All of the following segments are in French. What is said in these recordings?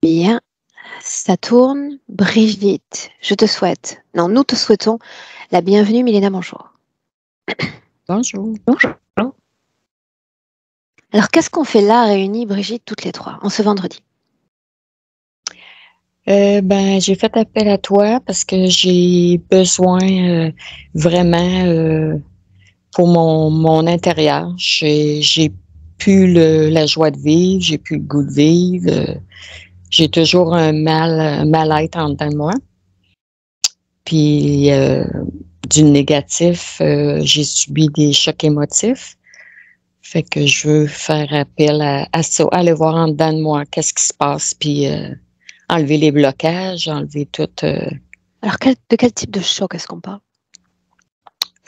Bien, ça tourne. Brigitte, nous te souhaitons la bienvenue, Milena, bonjour. Bonjour. Bonjour. Alors, qu'est-ce qu'on fait là, réunis, Brigitte, toutes les trois, en ce vendredi? J'ai fait appel à toi parce que j'ai besoin vraiment pour mon intérieur. J'ai plus la joie de vivre, j'ai plus le goût de vivre. J'ai toujours un mal-être en dedans de moi. Puis du négatif, j'ai subi des chocs émotifs. Fait que je veux faire appel à ça, aller voir en dedans de moi qu'est-ce qui se passe, puis enlever les blocages, enlever tout. Alors, de quel type de choc est-ce qu'on parle?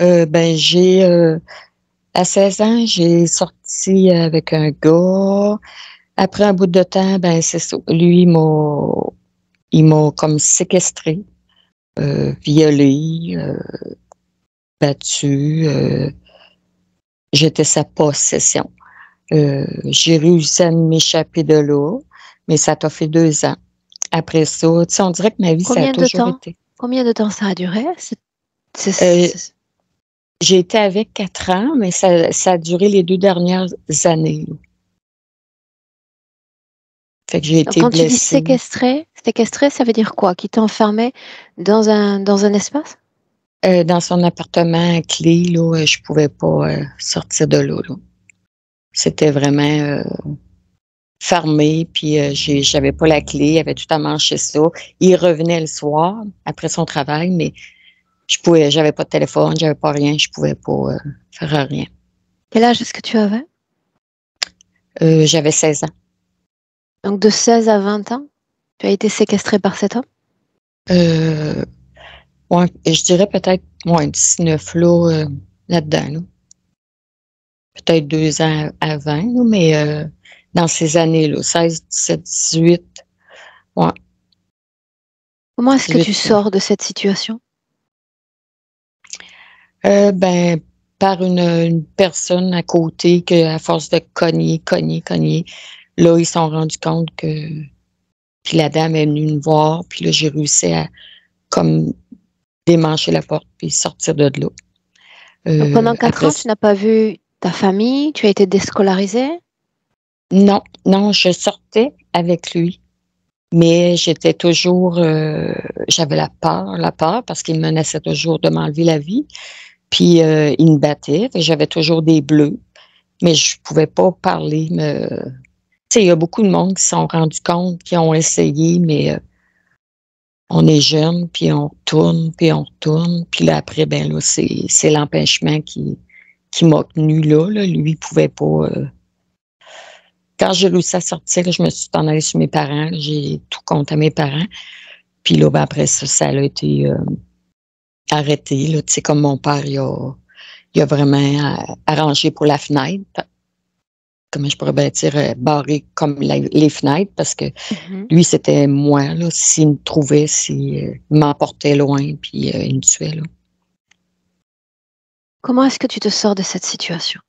À 16 ans, j'ai sorti avec un gars. Après un bout de temps, c'est ça. Lui, il m'a comme séquestré, violé, battu. J'étais sa possession. J'ai réussi à m'échapper de là, mais ça t'a fait 2 ans. Après ça, tu sais, on dirait que ma vie, ça a toujours été. Combien de temps ça a duré? J'ai été avec 4 ans, mais ça a duré les 2 dernières années. Là. Fait que j'ai été quand blessée. Tu dis séquestré, ça veut dire quoi? Qu'il t'enfermait dans un espace? Dans son appartement à clé, là, je pouvais pas sortir de là. C'était vraiment fermé, puis j'avais pas la clé, il avait tout à manger ça. Il revenait le soir après son travail, mais j'avais pas de téléphone, j'avais pas rien, je pouvais pas faire rien. Quel âge est-ce que tu avais? J'avais 16 ans. Donc de 16 à 20 ans, tu as été séquestrée par cet homme? Ouais, je dirais peut-être 19 là-dedans. Là. Peut-être 2 ans avant, là, mais dans ces années-là, 16, 17, 18. Ouais. Comment est-ce que tu sors de cette situation? Par une personne à côté qu'à force de cogner, là, ils se sont rendus compte que... Puis la dame est venue me voir, puis là, j'ai réussi à comme démancher la porte puis sortir de là. Donc pendant 4 ans, tu n'as pas vu ta famille? Tu as été déscolarisée? Non, je sortais avec lui. Mais j'étais toujours... j'avais la peur, parce qu'il menaçait toujours de m'enlever la vie. Puis il me battait, j'avais toujours des bleus. Mais je pouvais pas parler. Tu sais, il y a beaucoup de monde qui se sont rendus compte, qui ont essayé, mais on est jeune, puis on retourne. Puis là, après, là, c'est l'empêchement qui m'a tenu là. Lui, il pouvait pas... Quand j'ai réussi à sortir, je me suis en allée chez mes parents. J'ai tout compté à mes parents. Puis là, après ça a été arrêté. Là, tu sais, comme mon père, il a vraiment arrangé pour la fenêtre. Comment je pourrais bien dire, barré comme les fenêtres, parce que lui, c'était moi. Là, s'il me trouvait, s'il m'emportait loin, puis il me tuait. Là. Comment est-ce que tu te sors de cette situation?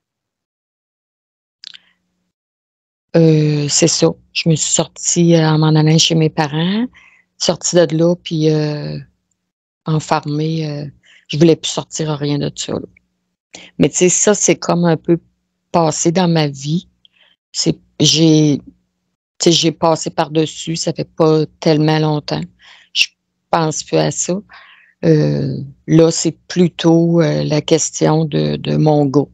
C'est ça. Je me suis sortie en m'en allant chez mes parents, sortie de là, puis enfermée. Je voulais plus sortir à rien de ça. Là. Mais tu sais, ça, c'est comme un peu passé dans ma vie. J'ai passé par-dessus, ça fait pas tellement longtemps. Je pense plus à ça. Là, c'est plutôt la question de mon gars.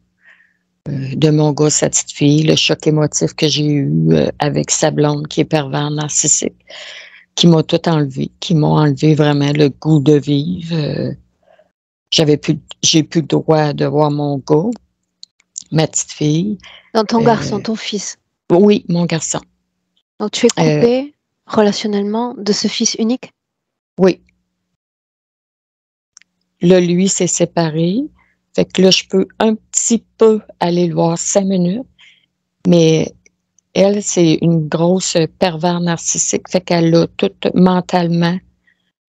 De mon gars, sa petite fille, le choc émotif que j'ai eu avec sa blonde qui est pervers narcissique, qui m'a tout enlevé, qui m'a enlevé vraiment le goût de vivre. J'ai plus le droit de voir mon gars, ma petite fille. Dans ton garçon, ton fils? Oui, mon garçon. Donc tu es coupée relationnellement de ce fils unique? Oui. Là, lui s'est séparé. Fait que là, je peux un petit peu aller le voir 5 minutes, mais elle, c'est une grosse pervers narcissique, fait qu'elle a tout mentalement.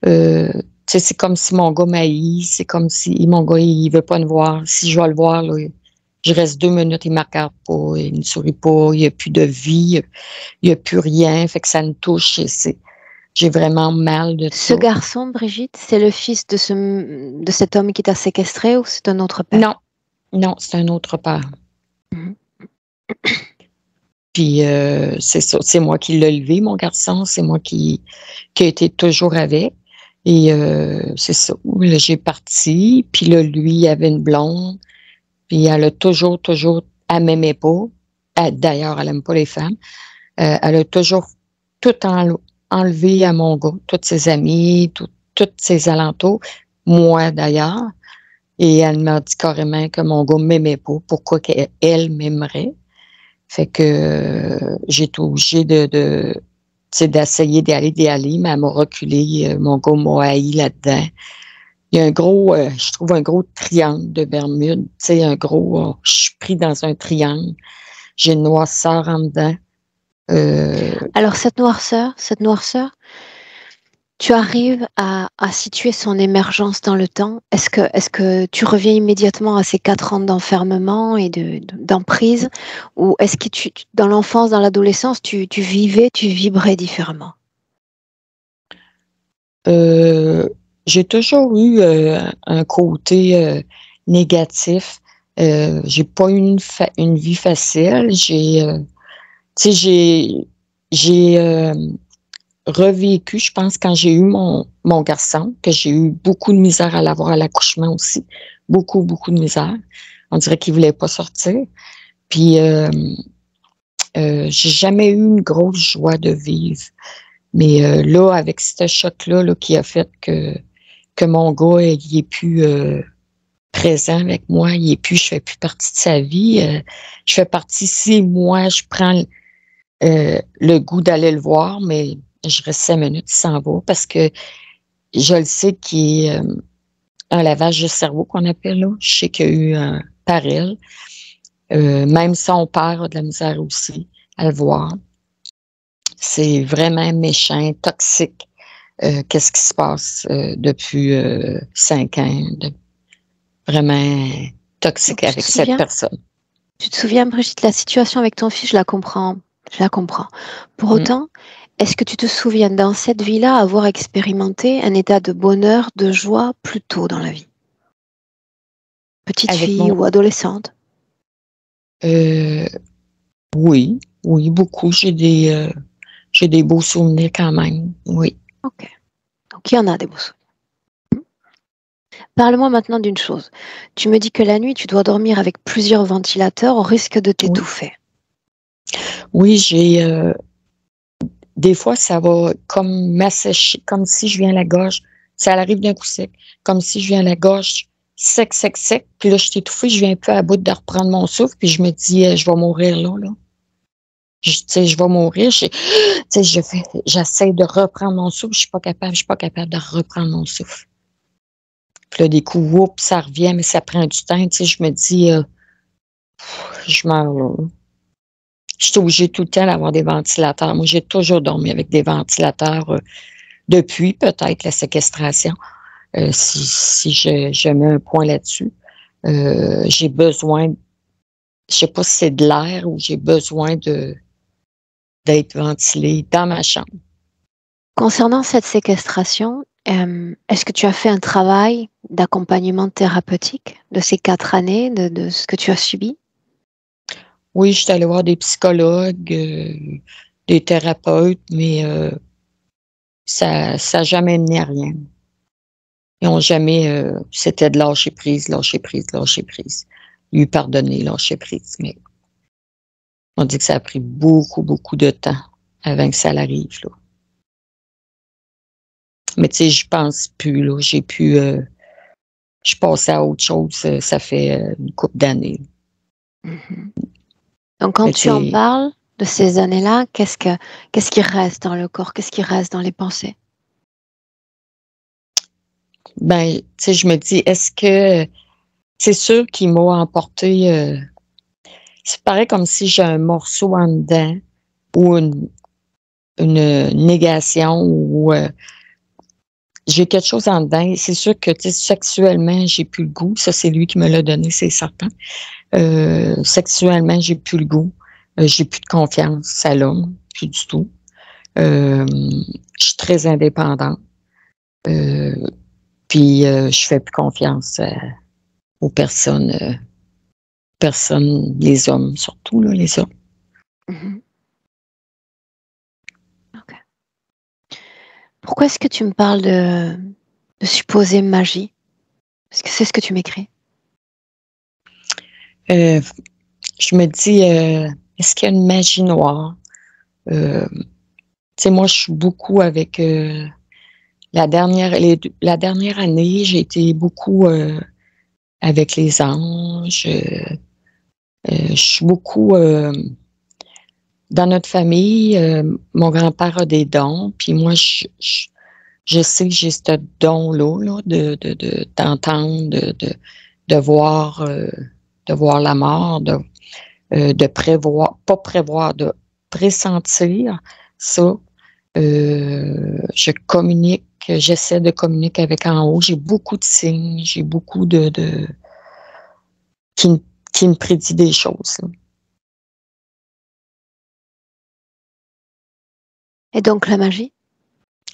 C'est comme si mon gars m'haït, c'est comme si mon gars, il veut pas me voir. Si je vais le voir, là, Je reste 2 minutes, il ne me regarde pas, il ne sourit pas, il n'y a plus de vie, il n'y a plus rien, fait que ça me touche et j'ai vraiment mal de Ce ça. garçon, Brigitte, c'est le fils de cet homme qui t'a séquestré ou c'est un autre père? Non, non, c'est un autre père. Mhm. Puis c'est ça, c'est moi qui l'ai élevé, mon garçon, c'est moi qui a été toujours avec. Et c'est ça. Là, j'ai parti, puis là, lui, il avait une blonde, puis elle a toujours, elle m'aimait pas. D'ailleurs, elle aime pas les femmes. Elle a toujours tout enlevé à mon gars, tous ses amis, tous ses alentours, moi d'ailleurs. Et elle m'a dit carrément que mon gars m'aimait pas. Pourquoi qu'elle m'aimerait? Fait que j'ai été obligée tu sais, d'essayer d'y aller, mais elle m'a reculé. Mon gars m'a haï là-dedans. Il y a un gros, je trouve un gros triangle de Bermude. Tu sais, un gros, je suis pris dans un triangle. J'ai une noirceur en dedans. Alors, cette noirceur, tu arrives à situer son émergence dans le temps. Est-ce que tu reviens immédiatement à ces 4 ans d'enfermement et d'emprise, ou est-ce que dans l'enfance, dans l'adolescence, tu vibrais différemment? J'ai toujours eu un côté négatif. J'ai pas eu une vie facile. Tu sais, j'ai revécu, je pense, quand j'ai eu mon garçon, que j'ai eu beaucoup de misère à l'avoir à l'accouchement aussi. Beaucoup, beaucoup de misère. On dirait qu'il voulait pas sortir. Puis, j'ai jamais eu une grosse joie de vivre. Mais là, avec ce choc-là là, qui a fait que mon gars, il est plus présent avec moi, je fais plus partie de sa vie. Je fais partie, si moi, je prends le goût d'aller le voir, mais je reste 5 minutes, il s'en va parce que je le sais qu'il est un lavage de cerveau qu'on appelle là. Je sais qu'il y a eu un par elle. Même son père a de la misère aussi à le voir. C'est vraiment méchant, toxique. Qu'est-ce qui se passe depuis 5 ans? Vraiment toxique Tu te avec cette souviens? personne. Tu te souviens, Brigitte, la situation avec ton fils, je la comprends. Je la comprends. Pour Mm. autant, est-ce que tu te souviens dans cette vie-là avoir expérimenté un état de bonheur, de joie plus tôt dans la vie? Petite Avec fille mon... ou adolescente? Euh, oui, oui, beaucoup. J'ai des beaux souvenirs quand même, oui. Ok. Donc il y en a des beaux souvenirs. Parle-moi maintenant d'une chose. Tu me dis que la nuit, tu dois dormir avec plusieurs ventilateurs au risque de Oui, t'étouffer. oui, des fois, ça va comme m'assécher, comme si je viens à la gorge. Ça arrive d'un coup sec. Comme si je viens à la gorge sec, sec, sec. Puis là, je suis étouffée, je viens un peu à bout de reprendre mon souffle. Puis je me dis, je vais mourir là, là. Tu sais, je vais mourir. Tu sais, j'essaie de reprendre mon souffle. Je suis pas capable de reprendre mon souffle. Puis là, des coups, whoop, ça revient, mais ça prend du temps. Tu sais, je me dis, je meurs là. Je suis obligée tout le temps d'avoir des ventilateurs. Moi, j'ai toujours dormi avec des ventilateurs depuis peut-être la séquestration. Si je mets un point là-dessus, j'ai besoin, je sais pas si c'est de l'air ou j'ai besoin d'être ventilé dans ma chambre. Concernant cette séquestration, est-ce que tu as fait un travail d'accompagnement thérapeutique de ces 4 années, de ce que tu as subi? Oui, je suis allée voir des psychologues, des thérapeutes, mais ça n'a jamais mené à rien. Ils n'ont jamais, c'était de lâcher prise, lâcher prise, lâcher prise. Lui pardonner, lâcher prise. Mais on dit que ça a pris beaucoup, beaucoup de temps avant que ça l'arrive, là. Mais tu sais, je pense plus, là. Je suis passée à autre chose, ça fait une couple d'années. Mhm. Donc, quand Mais tu tu en sais, parles de ces années-là, qu'est-ce qui reste dans le corps? Qu'est-ce qui reste dans les pensées? ben, tu sais, je me dis, est-ce que c'est sûr qu'il m'a emporté, c'est pareil comme si j'ai un morceau en dedans ou une négation ou j'ai quelque chose en dedans. C'est sûr que sexuellement, j'ai plus le goût. Ça, c'est lui qui me l'a donné, c'est certain. Sexuellement, j'ai plus le goût. J'ai plus de confiance à l'homme, plus du tout. Je suis très indépendante. Puis je fais plus confiance aux personnes, les hommes surtout, là, les hommes. Mhm. Ok. Pourquoi est-ce que tu me parles de supposée magie? Est-ce que c'est ce que tu m'écris? Je me dis, est-ce qu'il y a une magie noire? Tu sais, moi, je suis beaucoup avec la dernière année, j'ai été beaucoup avec les anges. Je suis beaucoup dans notre famille. Mon grand-père a des dons, puis moi, je sais que j'ai ce don-là là, d'entendre, de voir la mort, de prévoir, pas prévoir, de pressentir ça. Je communique, j'essaie de communiquer avec en haut. J'ai beaucoup de signes, j'ai beaucoup qui, qui me prédit des choses. Là. Et donc la magie?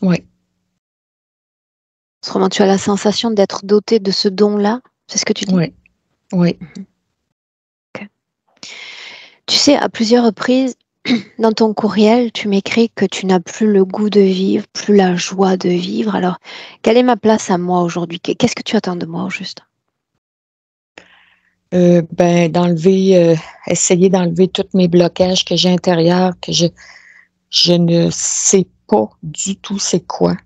Oui, Autrement, tu as la sensation d'être doté de ce don-là? C'est ce que tu dis? oui, oui. Mhm. Ok. Tu sais, à plusieurs reprises, dans ton courriel, tu m'écris que tu n'as plus le goût de vivre, plus la joie de vivre. Alors, quelle est ma place à moi aujourd'hui? Qu'est-ce que tu attends de moi au juste? Essayer d'enlever tous mes blocages que j'ai intérieurs, que je ne sais pas du tout c'est quoi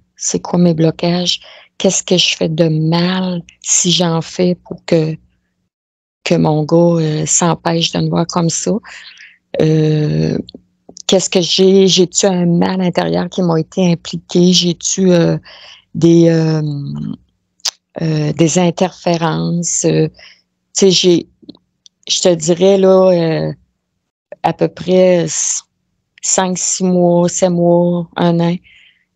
mes blocages, qu'est-ce que je fais de mal si j'en fais pour que mon gars s'empêche de me voir comme ça. Qu'est-ce que j'ai? J'ai-tu un mal intérieur qui m'a été impliqué? J'ai-tu des, euh, des interférences? Tu sais, je te dirais, là, à peu près 5, 6 mois, 7 mois, 1 an,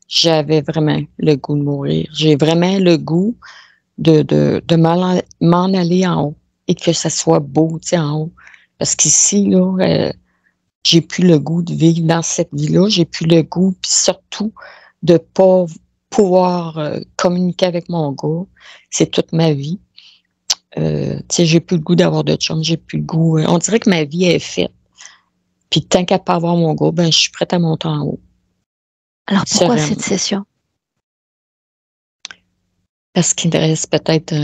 j'avais vraiment le goût de mourir. J'ai vraiment le goût de m'en aller en haut et que ça soit beau, tu sais, en haut. Parce qu'ici, là, j'ai plus le goût de vivre dans cette vie-là. J'ai plus le goût, puis surtout de pas pouvoir communiquer avec mon gars. C'est toute ma vie. Tu sais, j'ai plus le goût d'avoir de chum, j'ai plus le goût. On dirait que ma vie est faite. Puis tant qu'à pas avoir mon gars, ben je suis prête à monter en haut. Alors, pourquoi cette Sereinement. session? Parce qu'il me reste peut-être.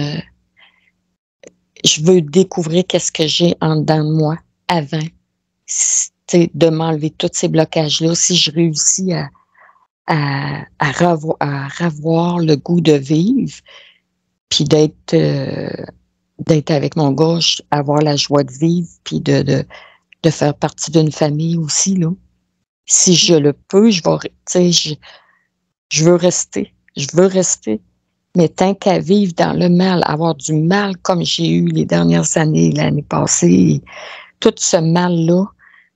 Je veux découvrir qu'est-ce que j'ai en dedans de moi avant. De m'enlever tous ces blocages-là. Si je réussis à revoir le goût de vivre, puis d'être avec mon gars, avoir la joie de vivre, puis de faire partie d'une famille aussi, là. Si je le peux, je veux rester. Je veux rester. Mais tant qu'à vivre dans le mal, avoir du mal comme j'ai eu les dernières années, l'année passée, tout ce mal-là,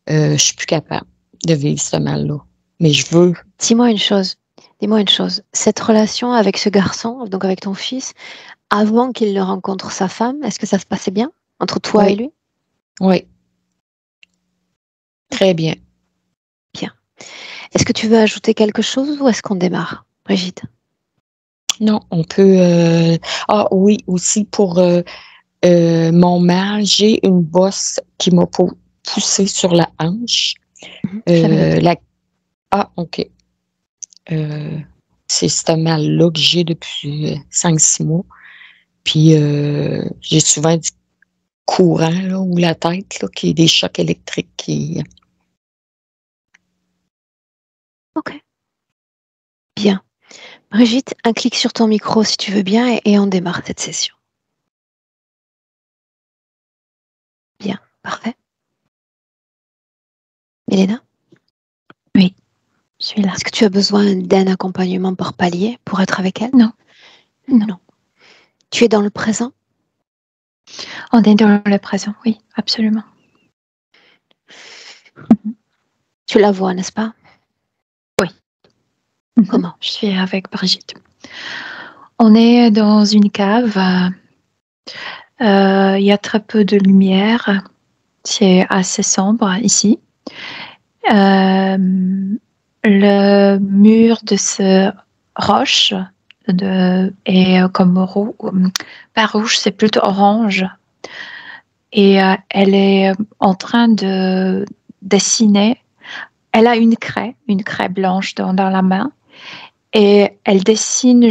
je suis plus capable de vivre ce mal-là. Mais je veux. Dis-moi une chose. Dis-moi une chose. Cette relation avec ce garçon, donc avec ton fils, avant qu'il ne rencontre sa femme, est-ce que ça se passait bien entre toi et Oui, lui? oui, très bien. Bien. Est-ce que tu veux ajouter quelque chose ou est-ce qu'on démarre, Brigitte? Non, on peut. Ah oui, aussi pour mon mal, j'ai une bosse qui m'a poussée sur la hanche. Je l'avais noté. La... Ah, OK. Euh, c'est ce mal-là que j'ai depuis 5-6 mois. Puis j'ai souvent du courant là, ou la tête là, qui est des chocs électriques qui. Ok. Bien. Brigitte, un clic sur ton micro si tu veux bien et on démarre cette session. Bien. Parfait. Mélena, Oui, je suis là. est-ce que tu as besoin d'un accompagnement par palier pour être avec elle? Non, non. Tu es dans le présent? On est dans le présent, oui, absolument. Tu la vois, n'est-ce pas? Oui. Comment? Je suis avec Brigitte. On est dans une cave. Il y a très peu de lumière. C'est assez sombre ici. Le mur de ce roche est comme pas rouge, c'est plutôt orange. Et elle est en train de dessiner. Elle a une craie blanche dans la main. Et elle dessine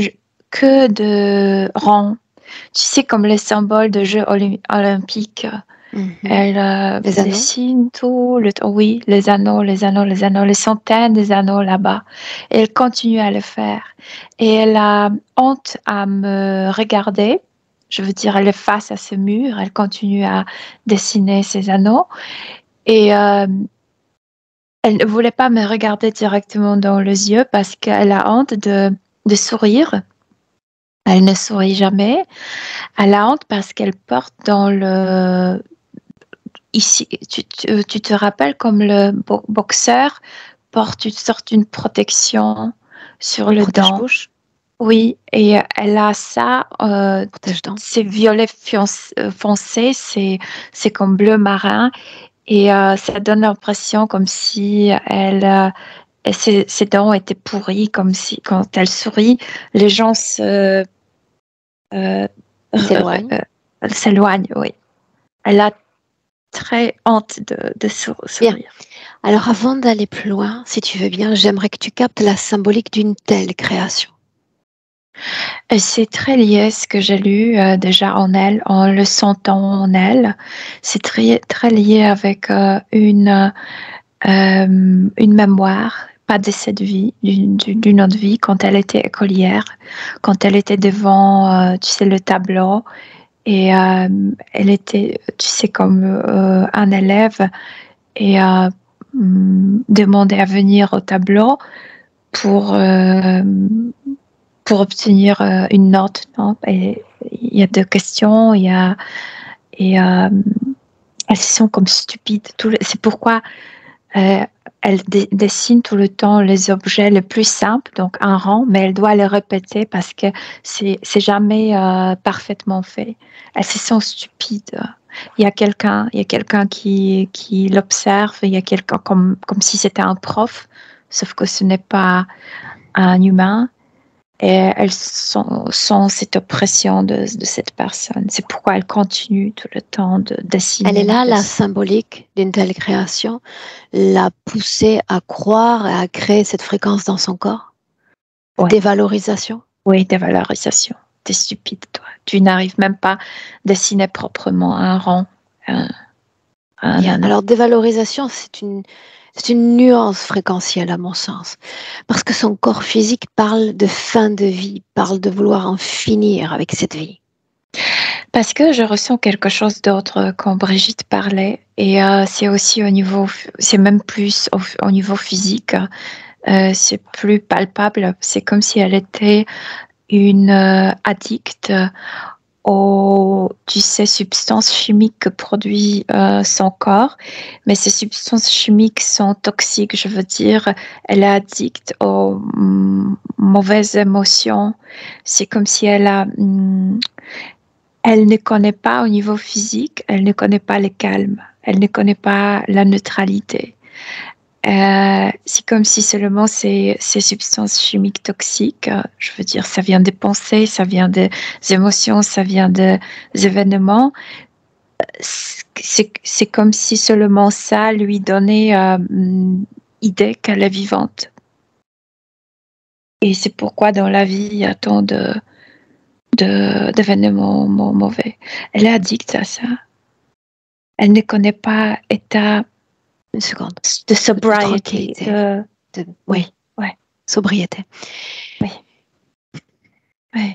que de ronds. Tu sais, comme les symboles de Jeux olympiques. Elle Les anneaux? dessine tout le temps. Oui, les anneaux, les centaines des anneaux là-bas. Et elle continue à le faire. Et elle a honte à me regarder. Je veux dire, elle est face à ce mur. Elle continue à dessiner ses anneaux. Et elle ne voulait pas me regarder directement dans les yeux parce qu'elle a honte de sourire. Elle ne sourit jamais. Elle a honte parce qu'elle porte dans le... Ici, tu te rappelles comme le boxeur porte une sorte d'une protection sur le dent. Protège-bouche? Oui, et elle a ça. Protège-dents. C'est violet foncé, c'est comme bleu marin. Et ça donne l'impression comme si ses dents étaient pourries, comme si quand elle sourit, les gens s'éloignent. Oui. Elle a très honte de sourire. Bien. Alors, avant d'aller plus loin, si tu veux bien, j'aimerais que tu captes la symbolique d'une telle création. C'est très lié ce que j'ai lu déjà en elle, en le sentant en elle. C'est très, très lié avec une mémoire, pas de cette vie, d'une autre vie, quand elle était écolière, quand elle était devant, tu sais, le tableau, et elle était, tu sais, comme un élève, et demandait à venir au tableau pour obtenir une note. Non? Et il y a 2 questions, et elles sont comme stupides. C'est pourquoi elle dessine tout le temps les objets les plus simples, donc un rond, mais elle doit les répéter parce que c'est jamais parfaitement fait. Elles se sentent stupides. Il y a quelqu'un qui l'observe, il y a quelqu'un comme si c'était un prof, sauf que ce n'est pas un humain. Et elles sont cette oppression de cette personne. C'est pourquoi elle continue tout le temps de dessiner. Elle est là, la symbolique d'une telle création, la pousser à croire et à créer cette fréquence dans son corps. Ouais. Dévalorisation. Oui, dévalorisation. T'es stupide, toi. Tu n'arrives même pas à dessiner proprement un rond. Alors, dévalorisation, c'est une nuance fréquentielle à mon sens, parce que son corps physique parle de fin de vie, parle de vouloir en finir avec cette vie. Parce que je ressens quelque chose d'autre quand Brigitte parlait, et c'est aussi c'est même plus au niveau physique, c'est plus palpable, c'est comme si elle était une addicte aux, tu sais, substances chimiques que produit son corps, mais ces substances chimiques sont toxiques, je veux dire, elle est addicte aux mauvaises émotions. C'est comme si elle ne connaît pas au niveau physique, elle ne connaît pas le calme, elle ne connaît pas la neutralité. C'est comme si seulement ces substances chimiques toxiques, je veux dire, ça vient des pensées, ça vient des émotions, ça vient des événements. C'est comme si seulement ça lui donnait idée qu'elle est vivante. Et c'est pourquoi dans la vie, il y a tant d'événements mauvais. Elle est addicte à ça. Elle ne connaît pas état... Une seconde. De sobriété. Oui. Sobriété. Oui.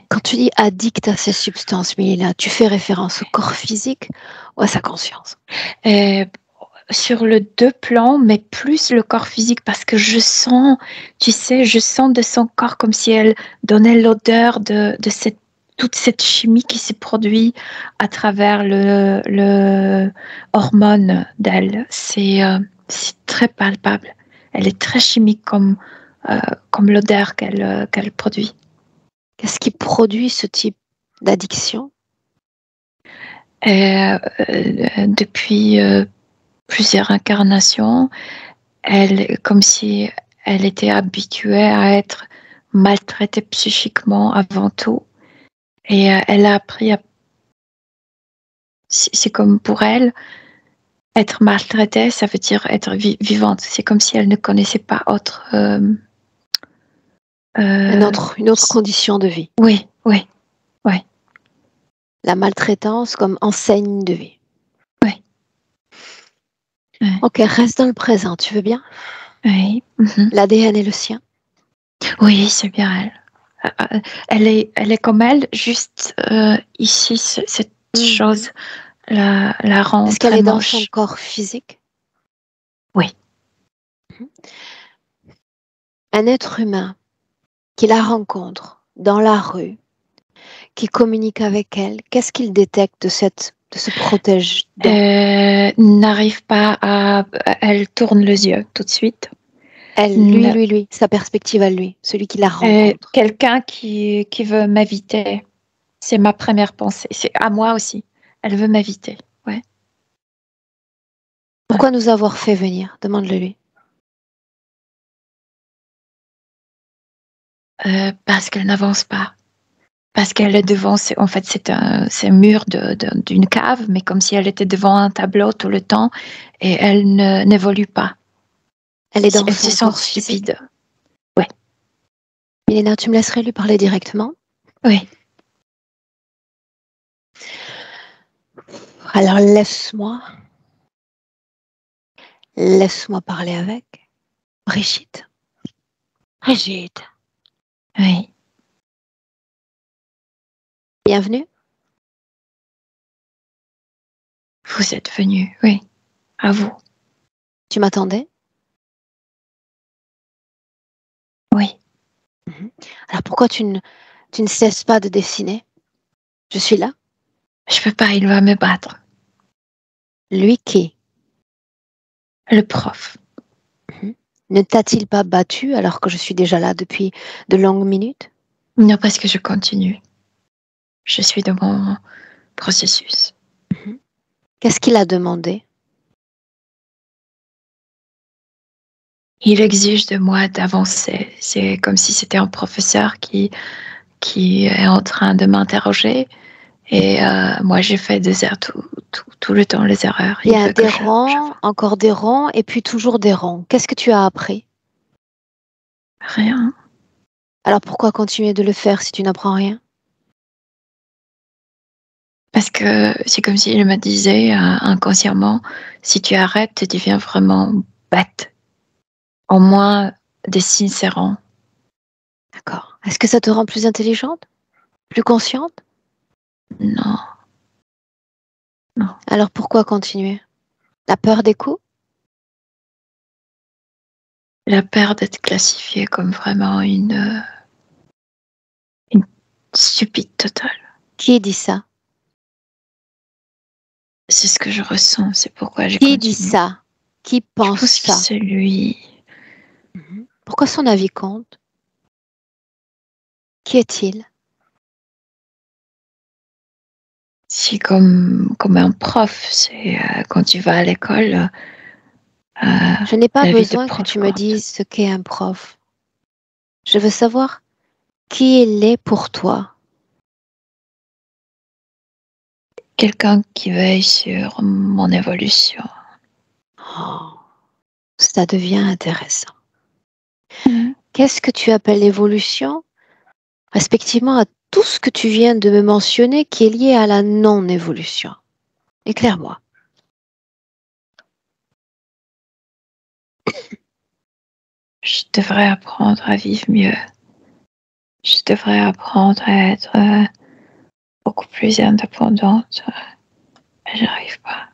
Quand tu dis addict à ces substances, Mélina, tu fais référence au corps physique ou à sa conscience? Sur les 2 plans, mais plus le corps physique, parce que je sens, tu sais, de son corps comme si elle donnait l'odeur de toute cette chimie qui se produit à travers le hormone d'elle. C'est très palpable. Elle est très chimique comme l'odeur qu'elle produit. Qu'est-ce qui produit ce type d'addiction? Depuis plusieurs incarnations, comme si elle était habituée à être maltraitée psychiquement avant tout. Et elle a appris c'est comme pour elle, être maltraitée, ça veut dire être vivante. C'est comme si elle ne connaissait pas autre... une autre condition de vie. Oui. La maltraitance comme enseigne de vie. Oui. Ok, reste dans le présent, tu veux bien? Oui. L'ADN est le sien? Oui, c'est bien elle. Elle est comme elle, juste ici, cette chose la rend Est-ce qu'elle très est dans moche. son corps physique? Oui. Un être humain qui la rencontre dans la rue, qui communique avec elle, qu'est-ce qu'il détecte de ce protège? N'arrive pas à... Elle tourne les yeux tout de suite. Elle, lui, sa perspective à lui, celui qui la rencontre. Quelqu'un qui veut m'inviter. C'est ma première pensée. C'est à moi aussi. Elle veut m'inviter. Ouais. Pourquoi nous avoir fait venir? Demande-le lui. Parce qu'elle n'avance pas. Parce qu'elle est devant, en fait, c'est un mur d'une cave, mais comme si elle était devant un tableau tout le temps et elle n'évolue pas. Elle est dans Elle son se sent corps stupide. physique. Oui. Milena, tu me laisserais lui parler directement? Oui. Alors laisse-moi parler avec Brigitte. Brigitte. Oui. Bienvenue. Vous êtes venue, oui. À vous. Tu m'attendais? Oui. Alors pourquoi tu ne cesses pas de dessiner? Je suis là. Je peux pas, il va me battre. Lui qui? Le prof. Ne t'a-t-il pas battu alors que je suis déjà là depuis de longues minutes? Non, parce que je continue. Je suis dans mon processus. Qu'est-ce qu'il a demandé? Il exige de moi d'avancer. C'est comme si c'était un professeur qui est en train de m'interroger. Et moi, j'ai fait tout le temps les erreurs. Il y a des ronds, encore des ronds, et puis toujours des ronds. Qu'est-ce que tu as appris? Rien. Alors pourquoi continuer de le faire si tu n'apprends rien? Parce que c'est comme s'il me disait inconsciemment, si tu arrêtes, tu deviens vraiment bête. Au moins, dessine ces ronds. D'accord. Est-ce que ça te rend plus intelligente? Plus consciente? Non. Alors pourquoi continuer? La peur des coups? La peur d'être classifiée comme vraiment une stupide totale. Qui dit ça? C'est ce que je ressens, c'est pourquoi j'ai Qui continué. dit ça? Qui pense Je pense ça? que c'est lui. Pourquoi son avis compte? Qui est-il? C'est comme un prof. C'est quand tu vas à l'école. Je n'ai pas la vie de besoin que prof tu me compte. dises ce qu'est un prof. Je veux savoir qui il est pour toi. Quelqu'un qui veille sur mon évolution. Oh, ça devient intéressant. Qu'est-ce que tu appelles évolution, respectivement à tout ce que tu viens de me mentionner qui est lié à la non-évolution? Éclaire-moi. Je devrais apprendre à vivre mieux. Je devrais apprendre à être beaucoup plus indépendante. Mais j'arrive pas.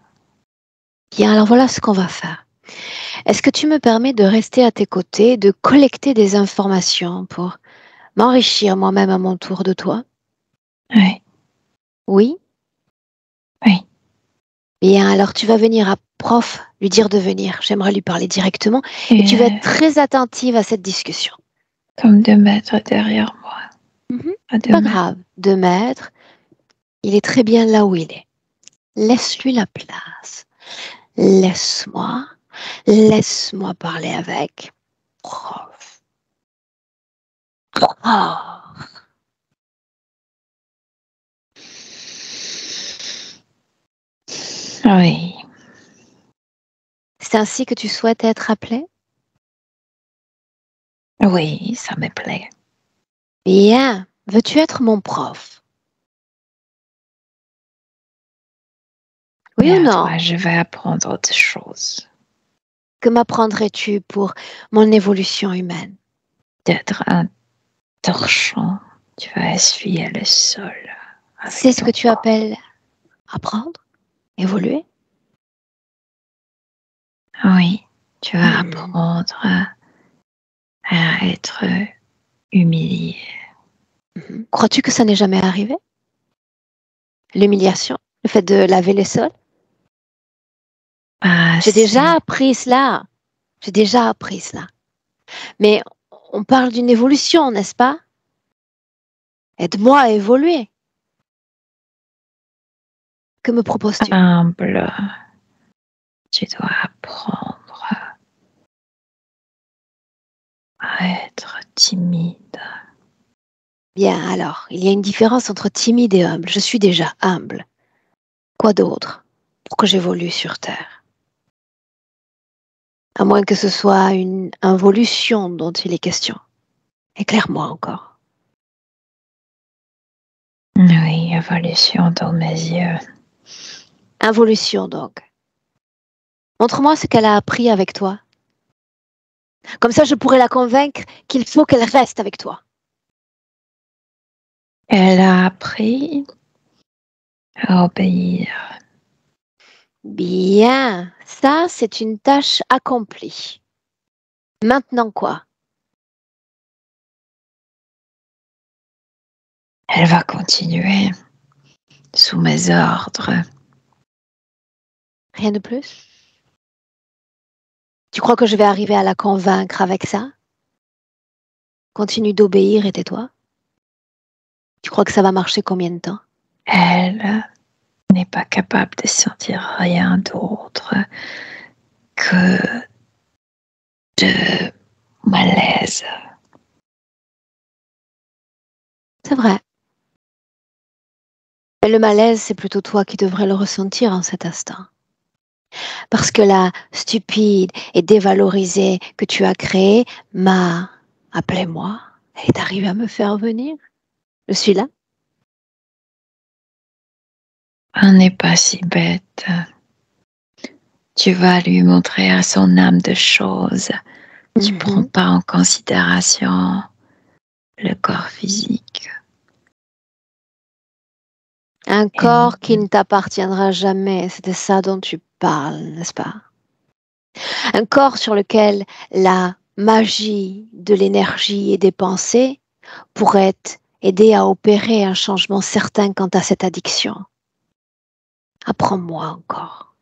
Bien, alors voilà ce qu'on va faire. Est-ce que tu me permets de rester à tes côtés, de collecter des informations pour m'enrichir moi-même à mon tour de toi? Oui. Oui? Oui. Bien, alors tu vas venir à prof, lui dire de venir. J'aimerais lui parler directement. Et tu vas être très attentive à cette discussion. Comme 2 mètres derrière moi. À C'est pas demain. grave. 2 mètres, il est très bien là où il est. Laisse-lui la place. Laisse-moi. Laisse-moi parler avec. Prof. Prof. Oui, C'est ainsi que tu souhaites être appelé? oui, ça me plaît. Bien. Veux-tu être mon prof? Oui Mais ou à non? toi, je vais apprendre des choses. Que m'apprendrais-tu pour mon évolution humaine? D'être un torchon, tu vas essuyer le sol C'est avec ce que ton tu corps. appelles apprendre? Évoluer? Oui, tu vas Hmm. apprendre à être humilié. Crois-tu que ça n'est jamais arrivé? L'humiliation? Le fait de laver les sols? Pas J'ai déjà assez. appris cela. J'ai déjà appris cela. Mais on parle d'une évolution, n'est-ce pas? Aide-moi à évoluer. Que me proposes-tu? Humble, tu dois apprendre à être timide. Bien, alors, il y a une différence entre timide et humble. Je suis déjà humble. Quoi d'autre pour que j'évolue sur Terre? À moins que ce soit une involution dont il est question. Éclaire-moi encore. Oui, évolution dans mes yeux. Involution donc. Montre-moi ce qu'elle a appris avec toi. Comme ça, je pourrais la convaincre qu'il faut qu'elle reste avec toi. Elle a appris à obéir. Bien, ça, c'est une tâche accomplie. Maintenant quoi? Elle va continuer sous mes ordres. Rien de plus? Tu crois que je vais arriver à la convaincre avec ça? Continue d'obéir et tais-toi. Tu crois que ça va marcher combien de temps? Elle n'est pas capable de sentir rien d'autre que de malaise. C'est vrai. Mais le malaise, c'est plutôt toi qui devrais le ressentir en cet instant. Parce que la stupide et dévalorisée que tu as créée m'a, appelez-moi, elle est arrivée à me faire venir. Je suis là. On n'est pas si bête. Tu vas lui montrer à son âme de choses. Tu ne prends pas en considération le corps physique. Un Et corps qui ne t'appartiendra jamais, c'est de ça dont tu parles, n'est-ce pas? Un corps sur lequel la magie de l'énergie et des pensées pourrait aider à opérer un changement certain quant à cette addiction. Apprends-moi encore.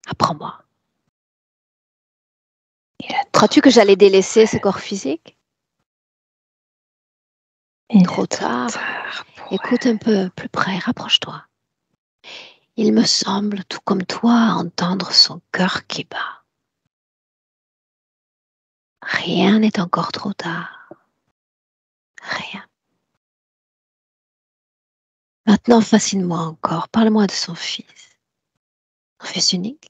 Apprends-moi. il est trop Crois-tu que j'allais délaisser ce tard. corps physique? Il Trop est trop tard. tard pour Écoute un peu plus près, rapproche-toi. Il me semble, tout comme toi, entendre son cœur qui bat. Rien n'est encore trop tard. Rien. Maintenant, fascine-moi encore. Parle-moi de son fils. Son fils unique?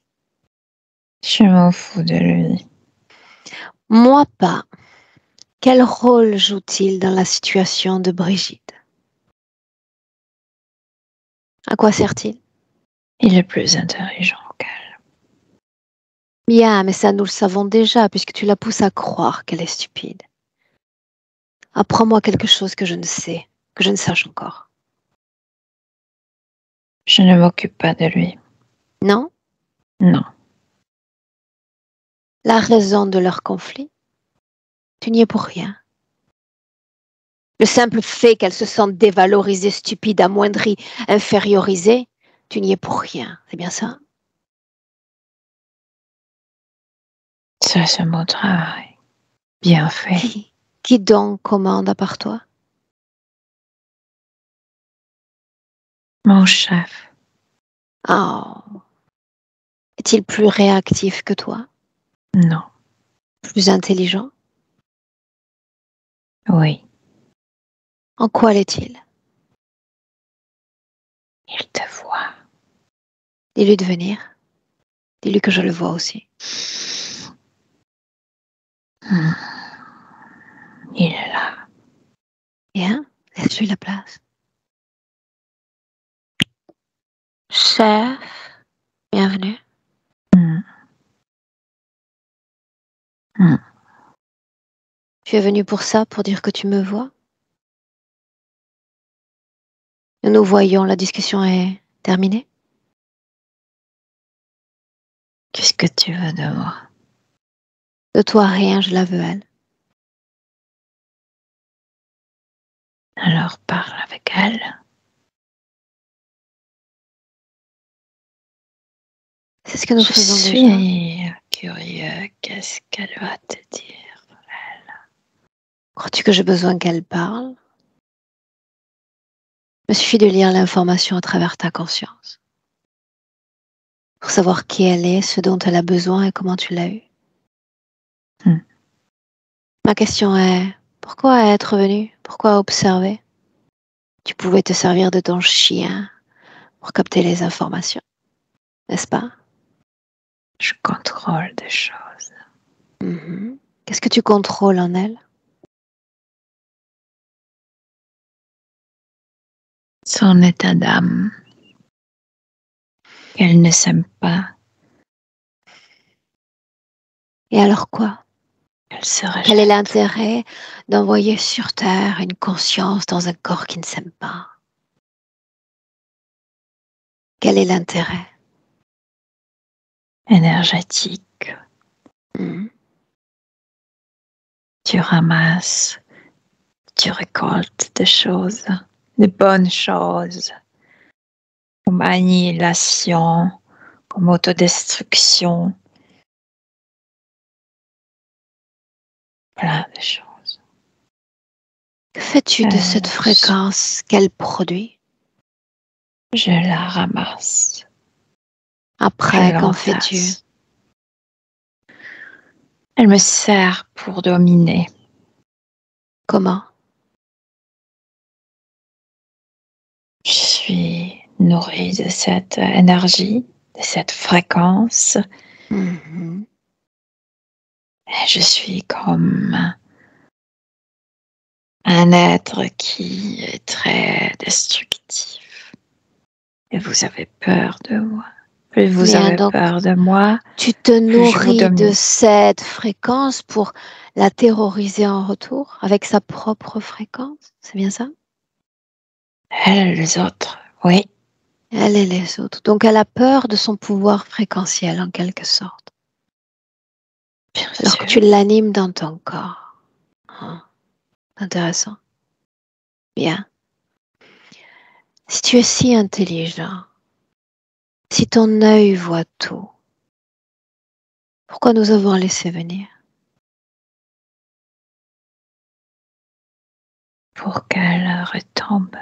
Je m'en fous de lui. Moi pas. Quel rôle joue-t-il dans la situation de Brigitte? À quoi sert-il? Il est plus intelligent qu'elle. Bien, mais ça nous le savons déjà, puisque tu la pousses à croire qu'elle est stupide. Apprends-moi quelque chose que je ne sais, que je ne sache encore. Je ne m'occupe pas de lui. Non? Non. La raison de leur conflit? Tu n'y es pour rien. Le simple fait qu'elle se sente dévalorisée, stupide, amoindrie, infériorisée, tu n'y es pour rien. C'est bien ça? Ça, c'est mon travail. Bien fait. Qui donc commande à part toi? Mon chef. Oh. Est-il plus réactif que toi? Non. Plus intelligent? Oui. En quoi l'est-il? Il te voit. Dis-lui de venir. Dis-lui que je le vois aussi. Il est là. Bien, laisse-lui la place. Chef, bienvenue. Tu es venu pour ça, pour dire que tu me vois? Nous voyons, la discussion est terminée. Qu'est-ce que tu veux de moi? De toi, rien, je la veux, elle. Alors parle avec elle. C'est ce que nous Je faisons déjà. suis curieux. Qu'est-ce qu'elle va te dire? Crois-tu que j'ai besoin qu'elle parle? Il me suffit de lire l'information à travers ta conscience. Pour savoir qui elle est, ce dont elle a besoin et comment tu l'as eu. Ma question est, pourquoi être venu? Pourquoi observer? Tu pouvais te servir de ton chien pour capter les informations, n'est-ce pas? Je contrôle des choses. Qu'est-ce que tu contrôles en elle? Son état d'âme. Qu'elle ne s'aime pas. Et alors quoi? Elle se rejette. Quel est l'intérêt d'envoyer sur Terre une conscience dans un corps qui ne s'aime pas? Quel est l'intérêt? Énergétique. Tu ramasses, tu récoltes des choses, des bonnes choses, comme annihilation, comme autodestruction, plein de choses. Que fais-tu de cette fréquence qu'elle produit? Je la ramasse. Après, qu'en fais-tu? Elle me sert pour dominer. Comment? Je suis nourrie de cette énergie, de cette fréquence. Et je suis comme un être qui est très destructif. Et vous avez peur de moi. Plus vous avez peur de moi, tu te nourris de cette fréquence pour la terroriser en retour avec sa propre fréquence, c'est bien ça? Elle et les autres, oui. Elle et les autres. Donc elle a peur de son pouvoir fréquentiel en quelque sorte. Bien alors sûr. que tu l'animes dans ton corps. Intéressant. Bien. Si tu es si intelligent, si ton œil voit tout, pourquoi nous avoir laissé venir? Pour qu'elle retombe.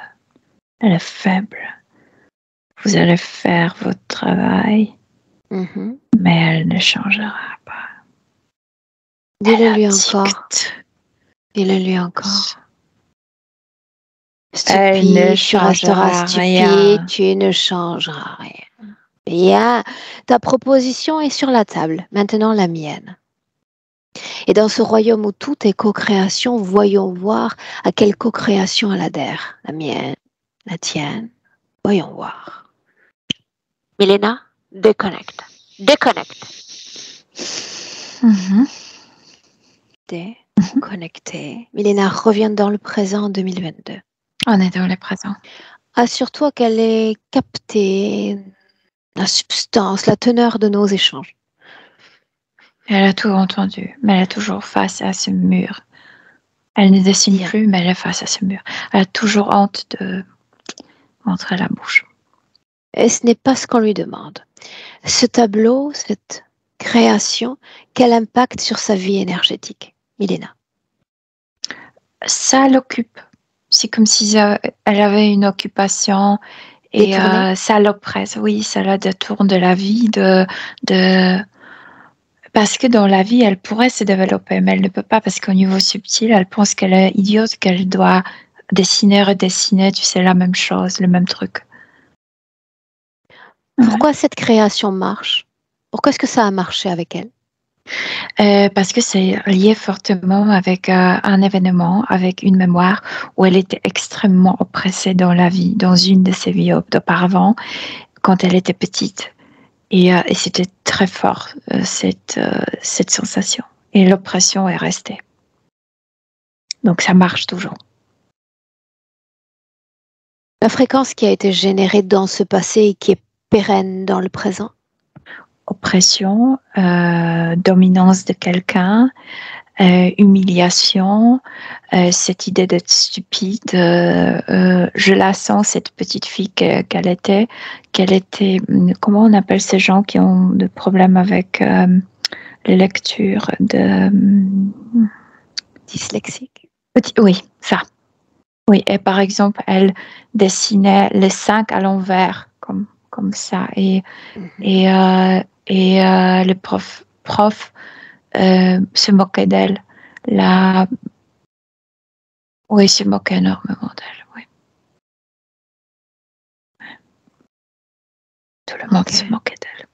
Elle est faible. Vous allez faire votre travail, mais elle ne changera pas. Dis-le lui encore. Dis-le lui encore. Stupide, tu resteras stupide, tu ne changeras rien. Bien, ta proposition est sur la table, maintenant la mienne. Et dans ce royaume où tout est co-création, voyons voir à quelle co-création elle adhère. La mienne, la tienne, voyons voir. Milena, déconnecte. Déconnecte. Déconnectée. Milena, reviens dans le présent en 2022. On est dans le présent. Assure-toi qu'elle ait capté la substance, la teneur de nos échanges. Elle a tout entendu, mais elle est toujours face à ce mur. Elle ne dessine plus, mais elle est face à ce mur. Elle a toujours honte de montrer la bouche. Et ce n'est pas ce qu'on lui demande. Ce tableau, cette création, quel impact sur sa vie énergétique, Milena? Ça l'occupe. C'est comme si elle avait une occupation Et Détourné? ça l'oppresse, oui, ça la détourne de la vie, parce que dans la vie, elle pourrait se développer, mais elle ne peut pas parce qu'au niveau subtil, elle pense qu'elle est idiote, qu'elle doit dessiner, redessiner, tu sais, la même chose, le même truc. Ouais. Pourquoi cette création marche? Pourquoi est-ce que ça a marché avec elle? Parce que c'est lié fortement avec un événement, avec une mémoire où elle était extrêmement oppressée dans la vie, dans une de ses vies d'auparavant, quand elle était petite. Et c'était très fort, cette sensation. Et l'oppression est restée. Donc ça marche toujours. La fréquence qui a été générée dans ce passé et qui est pérenne dans le présent? Oppression, dominance de quelqu'un, humiliation, cette idée d'être stupide. Je la sens, cette petite fille qu'elle était, comment on appelle ces gens qui ont des problèmes avec les lectures Dyslexique? Oui, ça. Oui, et par exemple, elle dessinait les 5 à l'envers, comme ça. Et le prof se moquait d'elle. Oui, se moquait énormément d'elle, oui. Tout le monde se moquait d'elle.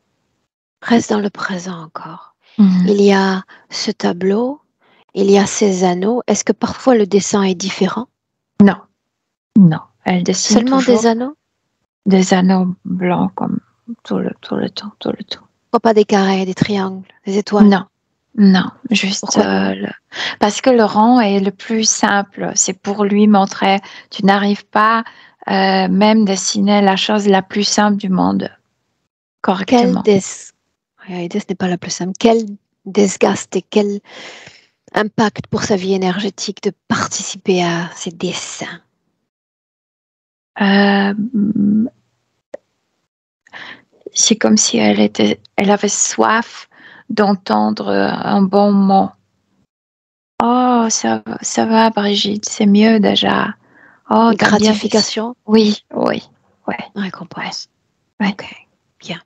Reste dans le présent encore. Mhm. Il y a ce tableau, il y a ces anneaux. Est-ce que parfois le dessin est différent? Non. Elle dessine Seulement toujours des anneaux? des anneaux blancs comme tout le temps. Pourquoi pas des carrés, des triangles, des étoiles? Non, juste Pourquoi? parce que le rang est le plus simple. C'est pour lui montrer, tu n'arrives pas même dessiner la chose la plus simple du monde correctement. Ce n'est pas la plus simple. Quel desgaste et quel impact pour sa vie énergétique de participer à ces dessins? C'est comme si elle avait soif d'entendre un bon mot. Oh, ça va, Brigitte, c'est mieux déjà. Oh, Une t'as bien gratification? Oui. Récompense. Ouais. Ok, bien.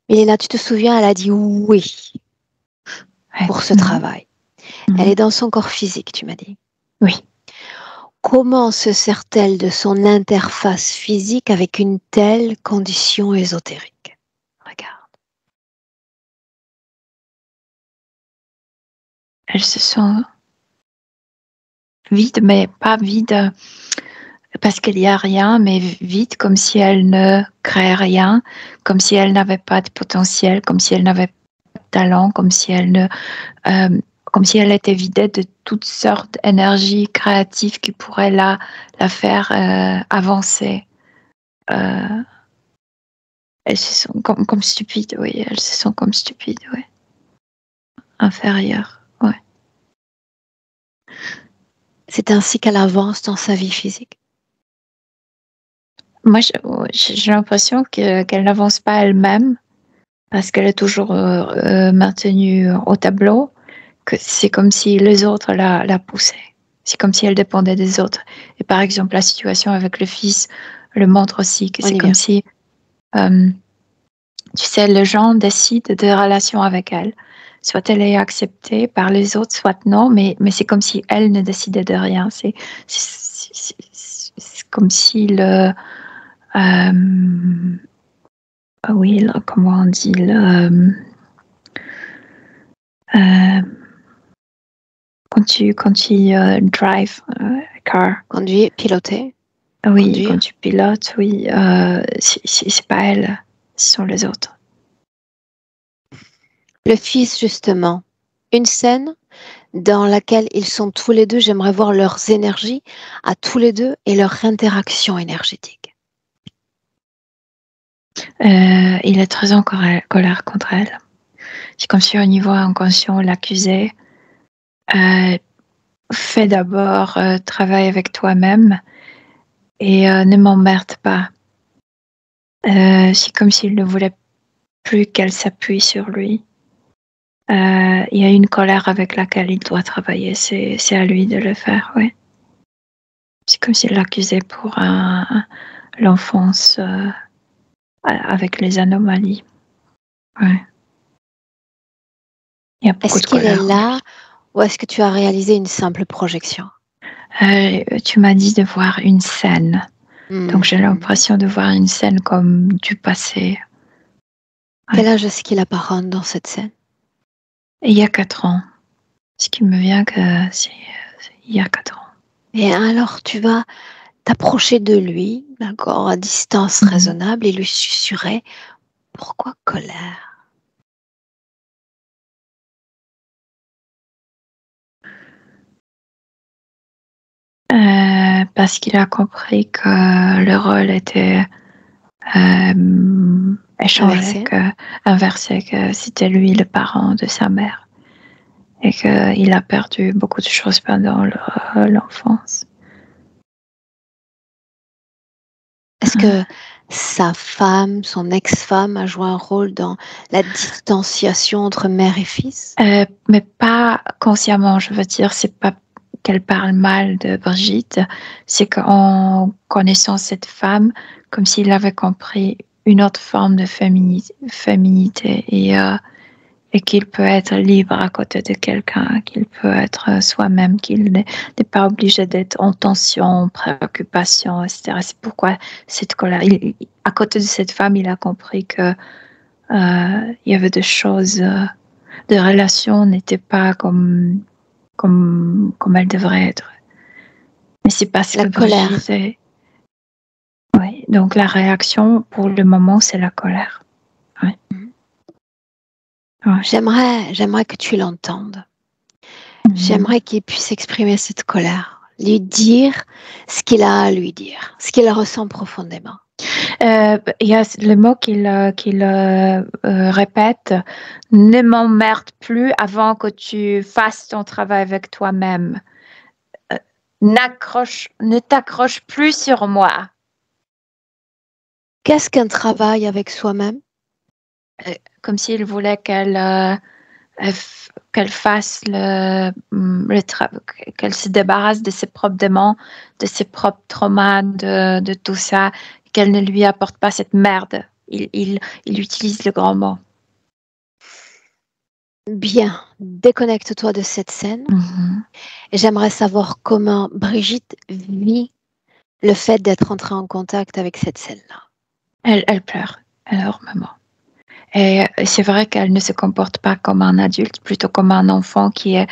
Milena, tu te souviens, elle a dit oui pour ce travail. Elle est dans son corps physique, tu m'as dit. Oui. Comment se sert-elle de son interface physique avec une telle condition ésotérique? Regarde. Elle se sent vide, mais pas vide parce qu'il n'y a rien, mais vide comme si elle ne crée rien, comme si elle n'avait pas de potentiel, comme si elle n'avait pas de talent, comme si elle était vidée de toutes sortes d'énergies créatives qui pourraient la faire avancer. Elles se sont comme stupides, oui. Elles se sont comme stupides, oui. Inférieures, oui. C'est ainsi qu'elle avance dans sa vie physique. Moi, j'ai l'impression qu'elle n'avance pas elle-même parce qu'elle est toujours maintenue au tableau, que c'est comme si les autres la poussaient. C'est comme si elle dépendait des autres. Et par exemple, la situation avec le fils le montre aussi, que c'est comme si, tu sais, les gens décident de relations avec elle. Soit elle est acceptée par les autres, soit non, mais c'est comme si elle ne décidait de rien. C'est comme si oui, comment on dit, quand tu drive car. Conduire, piloter. Oui, conduire. quand tu pilotes, oui, c'est pas elle, ce sont les autres. Le fils, justement, une scène dans laquelle ils sont tous les deux, j'aimerais voir leurs énergies à tous les deux et leur interaction énergétique. Il est très en colère contre elle. C'est comme si au niveau inconscient, l'accusait. Fais d'abord travail avec toi-même et ne m'emmerde pas. C'est comme s'il ne voulait plus qu'elle s'appuie sur lui. Il y a une colère avec laquelle il doit travailler. C'est à lui de le faire, oui. C'est comme s'il l'accusait pour l'enfance avec les anomalies. Ouais. Il y a beaucoup Est-ce de qu'il est colère. là ou est-ce que tu as réalisé une simple projection? Tu m'as dit de voir une scène. Donc j'ai l'impression de voir une scène comme du passé. Quel âge est-ce qu'il apparaît dans cette scène? Et il y a 4 ans. Ce qui me vient que c'est il y a 4 ans. Et alors tu vas t'approcher de lui, d'accord, à distance raisonnable et lui susurrer: pourquoi colère? Parce qu'il a compris que le rôle était échangé, inversé, que c'était lui le parent de sa mère et qu'il a perdu beaucoup de choses pendant l'enfance. Est-ce que sa femme, son ex-femme, a joué un rôle dans la distanciation entre mère et fils? Mais pas consciemment, je veux dire, c'est pas qu'elle parle mal de Brigitte, c'est qu'en connaissant cette femme, comme s'il avait compris une autre forme de féminité et qu'il peut être libre à côté de quelqu'un, qu'il peut être soi-même, qu'il n'est pas obligé d'être en tension, préoccupation, etc. C'est pourquoi cette colère. À côté de cette femme, il a compris que il y avait des choses, des relations n'étaient pas comme elles devraient être. Mais c'est parce La que colère. Brigitte oui, donc la réaction pour le moment, c'est la colère. Ouais. Ouais. J'aimerais que tu l'entendes. J'aimerais qu'il puisse exprimer cette colère, lui dire ce qu'il a à lui dire, ce qu'il ressent profondément. Il y a le mot qu'il répète: ne m'emmerde plus avant que tu fasses ton travail avec toi-même. Ne t'accroche plus sur moi. Qu'est-ce qu'un travail avec soi-même? Comme s'il voulait qu'elle fasse le travail, qu'elle se débarrasse de ses propres démons, de ses propres traumas, de tout ça, qu'elle ne lui apporte pas cette merde. Il utilise le grand mot. Bien, déconnecte-toi de cette scène. Et j'aimerais savoir comment Brigitte vit le fait d'être entrée en contact avec cette scène-là. Elle pleure énormément. Et c'est vrai qu'elle ne se comporte pas comme un adulte, plutôt comme un enfant qui est,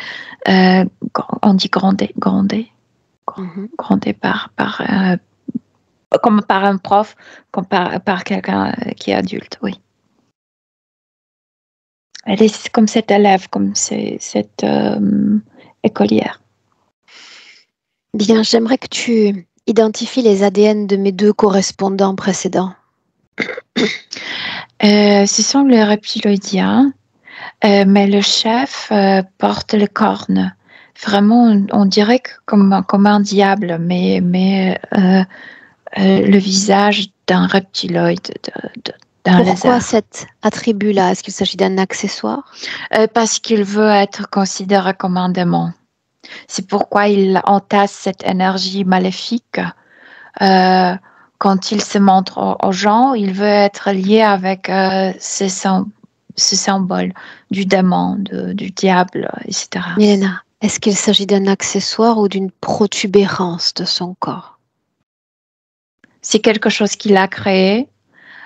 on dit grondé par comme par un prof, comme par quelqu'un qui est adulte, oui. Elle est comme cette élève, comme cette écolière. Bien, j'aimerais que tu identifies les ADN de mes 2 correspondants précédents. Ce sont les reptiloïdiens, mais le chef porte les cornes. Vraiment, on dirait que comme un diable, mais le visage d'un reptiloïde, d'un lézard. Pourquoi cet attribut-là? Est-ce qu'il s'agit d'un accessoire? Parce qu'il veut être considéré comme un démon. C'est pourquoi il entasse cette énergie maléfique. Quand il se montre aux gens, il veut être lié avec ce symbole du démon, du diable, etc. Milena, est-ce qu'il s'agit d'un accessoire ou d'une protubérance de son corps? C'est quelque chose qu'il a créé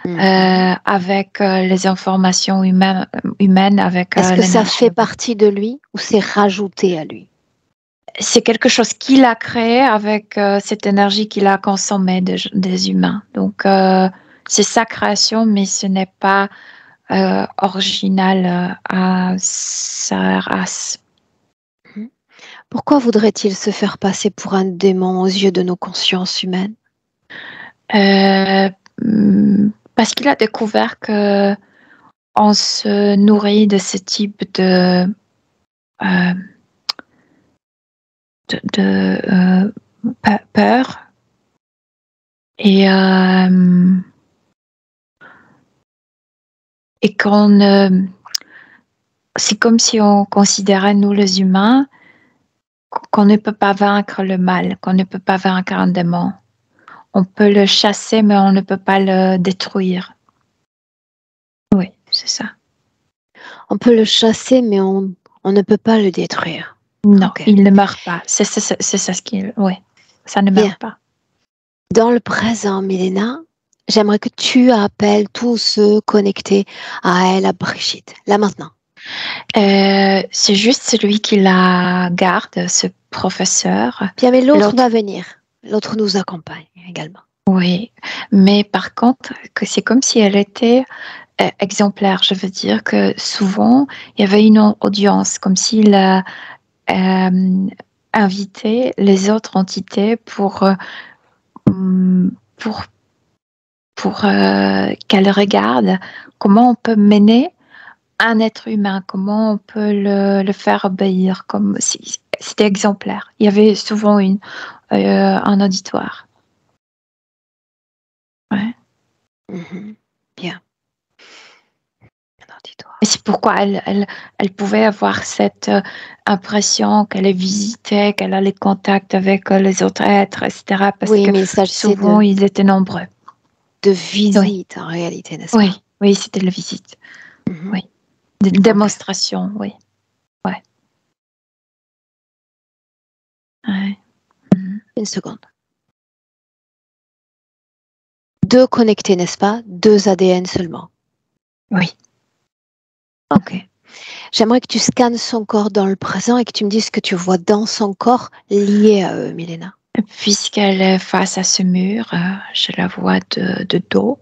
avec les informations humaines. Est-ce que ça fait partie de lui ou c'est rajouté à lui? C'est quelque chose qu'il a créé avec cette énergie qu'il a consommée des humains. Donc, c'est sa création, mais ce n'est pas original à sa race. Pourquoi voudrait-il se faire passer pour un démon aux yeux de nos consciences humaines? Parce qu'il a découvert que on se nourrit de ce type de peur et c'est comme si on considérait, nous les humains, qu'on ne peut pas vaincre le mal, qu'on ne peut pas vaincre un démon. On peut le chasser, mais on ne peut pas le détruire. Oui, c'est ça. On peut le chasser, mais on ne peut pas le détruire. Non, Ok. il ne meurt pas. C'est ça ce qu'il... Oui, ça ne Bien. meurt pas. Dans le présent, Milena, j'aimerais que tu appelles tous ceux connectés à elle, à Brigitte, là maintenant. C'est juste celui qui la garde, ce professeur. Bien, mais l'autre L'autre- va venir. L'autre nous accompagne également. Oui, mais par contre, que c'est comme si elle était exemplaire. Je veux dire que souvent, il y avait une audience, comme s'il invitait les autres entités pour qu'elle regarde comment on peut mener un être humain, comment on peut le faire obéir, comme si c'était exemplaire. Il y avait souvent un auditoire. Ouais. Bien. Un auditoire. Et c'est pourquoi elle pouvait avoir cette impression qu'elle visitait, qu'elle a les contacts avec les autres êtres, etc. Parce Oui, que mais il s'agissait souvent, ils étaient nombreux. de visite en réalité, n'est-ce pas? Oui, oui, c'était la visite. Oui. Des démonstrations, oui. Ouais. Ouais. Une seconde. 2 connectés, n'est-ce pas? 2 ADN seulement. Oui. Ok. J'aimerais que tu scannes son corps dans le présent et que tu me dises ce que tu vois dans son corps lié à eux, Milena. Puisqu'elle est face à ce mur, je la vois de dos.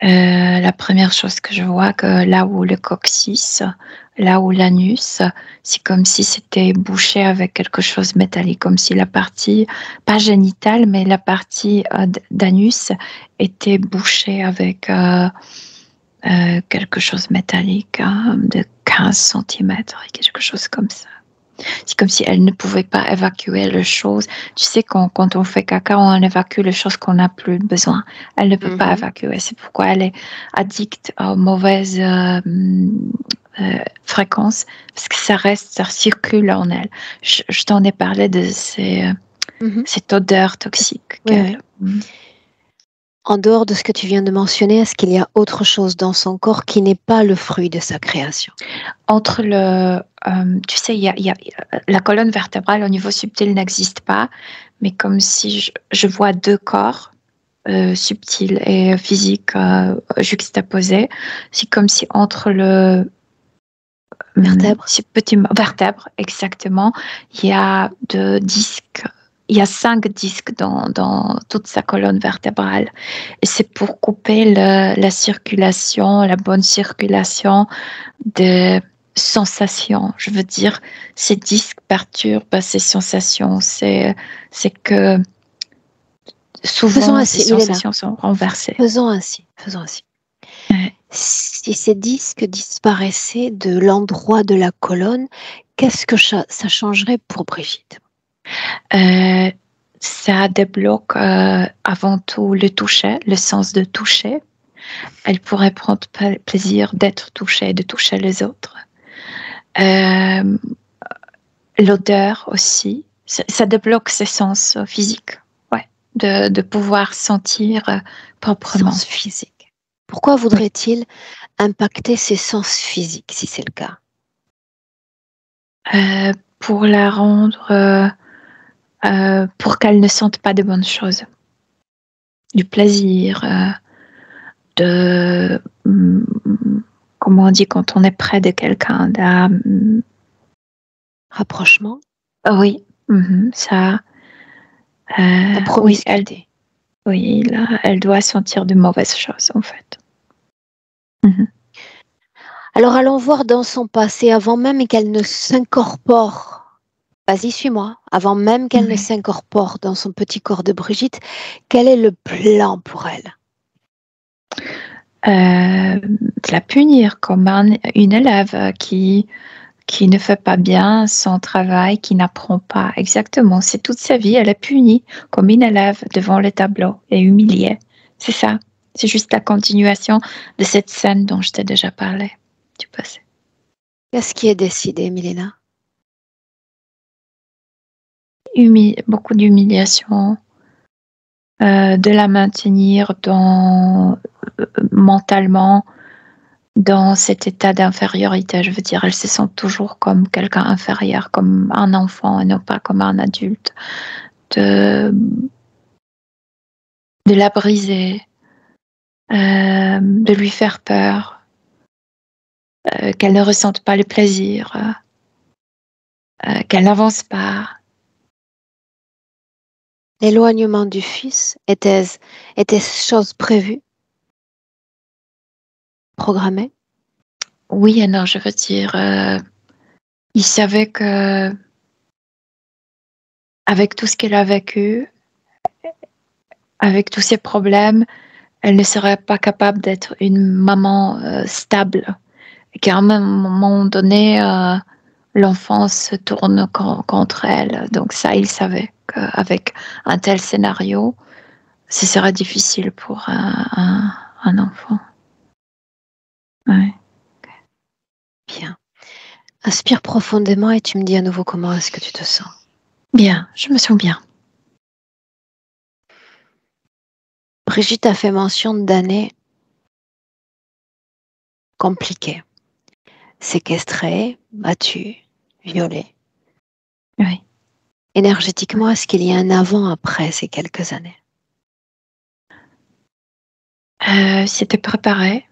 La première chose que je vois, que là où le coccyx, là où l'anus, c'est comme si c'était bouché avec quelque chose métallique, comme si la partie, pas génitale, mais la partie d'anus était bouchée avec quelque chose métallique de 15 centimètres, quelque chose comme ça. C'est comme si elle ne pouvait pas évacuer les choses. Tu sais, quand on fait caca, on évacue les choses qu'on n'a plus besoin. Elle ne peut pas évacuer. C'est pourquoi elle est addicte aux mauvaises fréquences, parce que ça circule en elle. Je t'en ai parlé de cette odeur toxique. Oui. En dehors de ce que tu viens de mentionner, est-ce qu'il y a autre chose dans son corps qui n'est pas le fruit de sa création? Entre tu sais, la colonne vertébrale au niveau subtil n'existe pas, mais comme si je vois 2 corps subtils et physiques juxtaposés. C'est comme si entre le Vertèbre. ces petits vertèbres, exactement, il y a 2 disques. Il y a 5 disques dans toute sa colonne vertébrale. Et c'est pour couper la circulation, la bonne circulation des sensations. Je veux dire, ces disques perturbent ces sensations. C'est que souvent, ces sensations sont renversées. Faisons ainsi. Ouais. Si ces disques disparaissaient de l'endroit de la colonne, qu'est-ce que ça changerait pour Brigitte? Ça débloque avant tout le toucher, le sens de toucher. Elle pourrait prendre plaisir d'être touchée, de toucher les autres. L'odeur aussi. Ça débloque ses sens physiques. Ouais. De pouvoir sentir proprement. Sens physique. Pourquoi voudrait-il impacter ses sens physiques, si c'est le cas? Pour la rendre... pour qu'elle ne sente pas de bonnes choses. Du plaisir, comment on dit quand on est près de quelqu'un, Rapprochement? Oui, ça. La promiscuité. Oui, là, elle doit sentir de mauvaises choses, en fait. Alors allons voir dans son passé, avant même qu'elle ne s'incorpore. Vas-y, suis-moi. Avant même qu'elle ne s'incorpore dans son petit corps de Brigitte, quel est le plan pour elle? De la punir comme une élève qui ne fait pas bien son travail, qui n'apprend pas. Exactement, c'est toute sa vie, elle est punie comme une élève devant le tableau et humiliée. C'est ça. C'est juste la continuation de cette scène dont je t'ai déjà parlé du passé. Qu'est-ce qui est décidé, Milena? Beaucoup d'humiliation, de la maintenir mentalement dans cet état d'infériorité. Je veux dire, elle se sent toujours comme quelqu'un inférieur, comme un enfant et non pas comme un adulte. De la briser, de lui faire peur, qu'elle ne ressente pas le plaisir, qu'elle n'avance pas. L'éloignement du fils, était-ce chose prévue, programmée? Oui et non, je veux dire, il savait que avec tout ce qu'elle a vécu, avec tous ses problèmes, elle ne serait pas capable d'être une maman stable. Et qu'à un moment donné, l'enfant se tourne contre elle. Donc ça, il savait qu'avec un tel scénario, ce serait difficile pour un enfant. Ouais. Bien. Inspire profondément et tu me dis à nouveau comment est-ce que tu te sens. Bien, je me sens bien. Brigitte a fait mention d'années compliquées. Séquestrée, battue, violée. Oui. Énergétiquement, est-ce qu'il y a un avant-après ces quelques années? C'était préparé.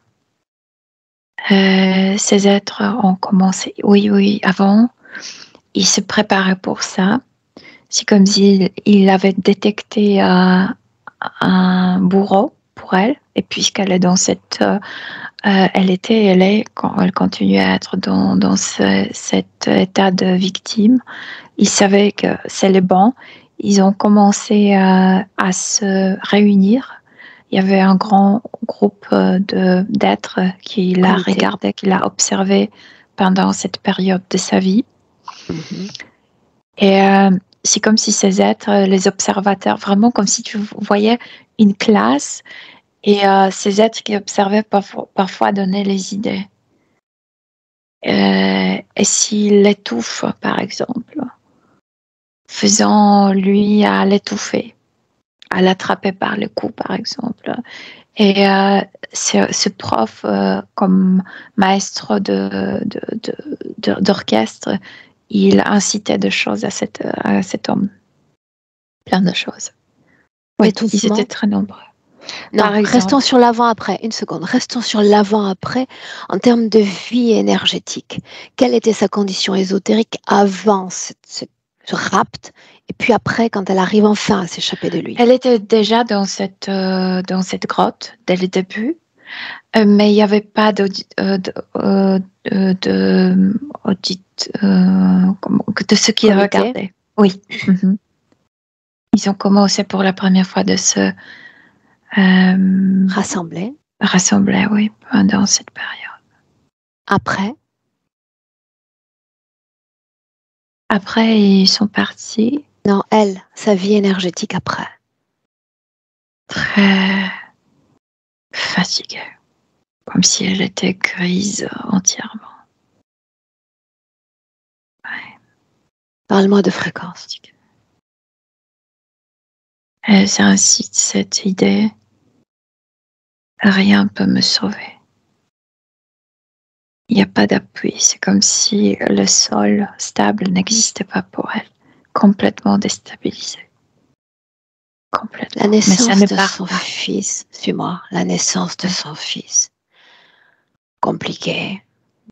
Ces êtres ont commencé, oui, avant. Ils se préparaient pour ça. C'est comme s'il avait détecté un bourreau pour elle. Et puisqu'elle est dans elle continue à être dans cet état de victime. Ils savaient que c'est le bon. Ils ont commencé à se réunir. Il y avait un grand groupe d'êtres qui l'a regardé, qui l'a observé pendant cette période de sa vie. Mm-hmm. Et c'est comme si ces êtres, les observateurs, vraiment comme si tu voyais une classe et ces êtres qui observaient parfois donnaient les idées. Et s'il l'étouffe, par exemple, faisant lui à l'étouffer, à l'attraper par le cou, par exemple. Et ce prof, comme maître d'orchestre, il incitait des choses à cet homme. Plein de choses. Oui, ils étaient très nombreux. Non, restons sur l'avant-après. Une seconde. Restons sur l'avant-après en termes de vie énergétique. Quelle était sa condition ésotérique avant ce rapt et puis après quand elle arrive enfin à s'échapper de lui? Elle était déjà dans cette grotte dès le début, mais il n'y avait pas de ceux qui regardaient. Oui. Mm-hmm. Ils ont commencé pour la première fois de se rassembler, oui, pendant cette période. Après, ils sont partis. Non, elle, sa vie énergétique après. Très fatiguée, comme si elle était grise entièrement. Ouais. Parle-moi de fréquence. Elle incite cette idée. Rien ne peut me sauver. Il n'y a pas d'appui. C'est comme si le sol stable n'existait pas pour elle. Complètement déstabilisée. Complètement. La naissance de son fils, suis-moi, la naissance de son fils. Compliqué,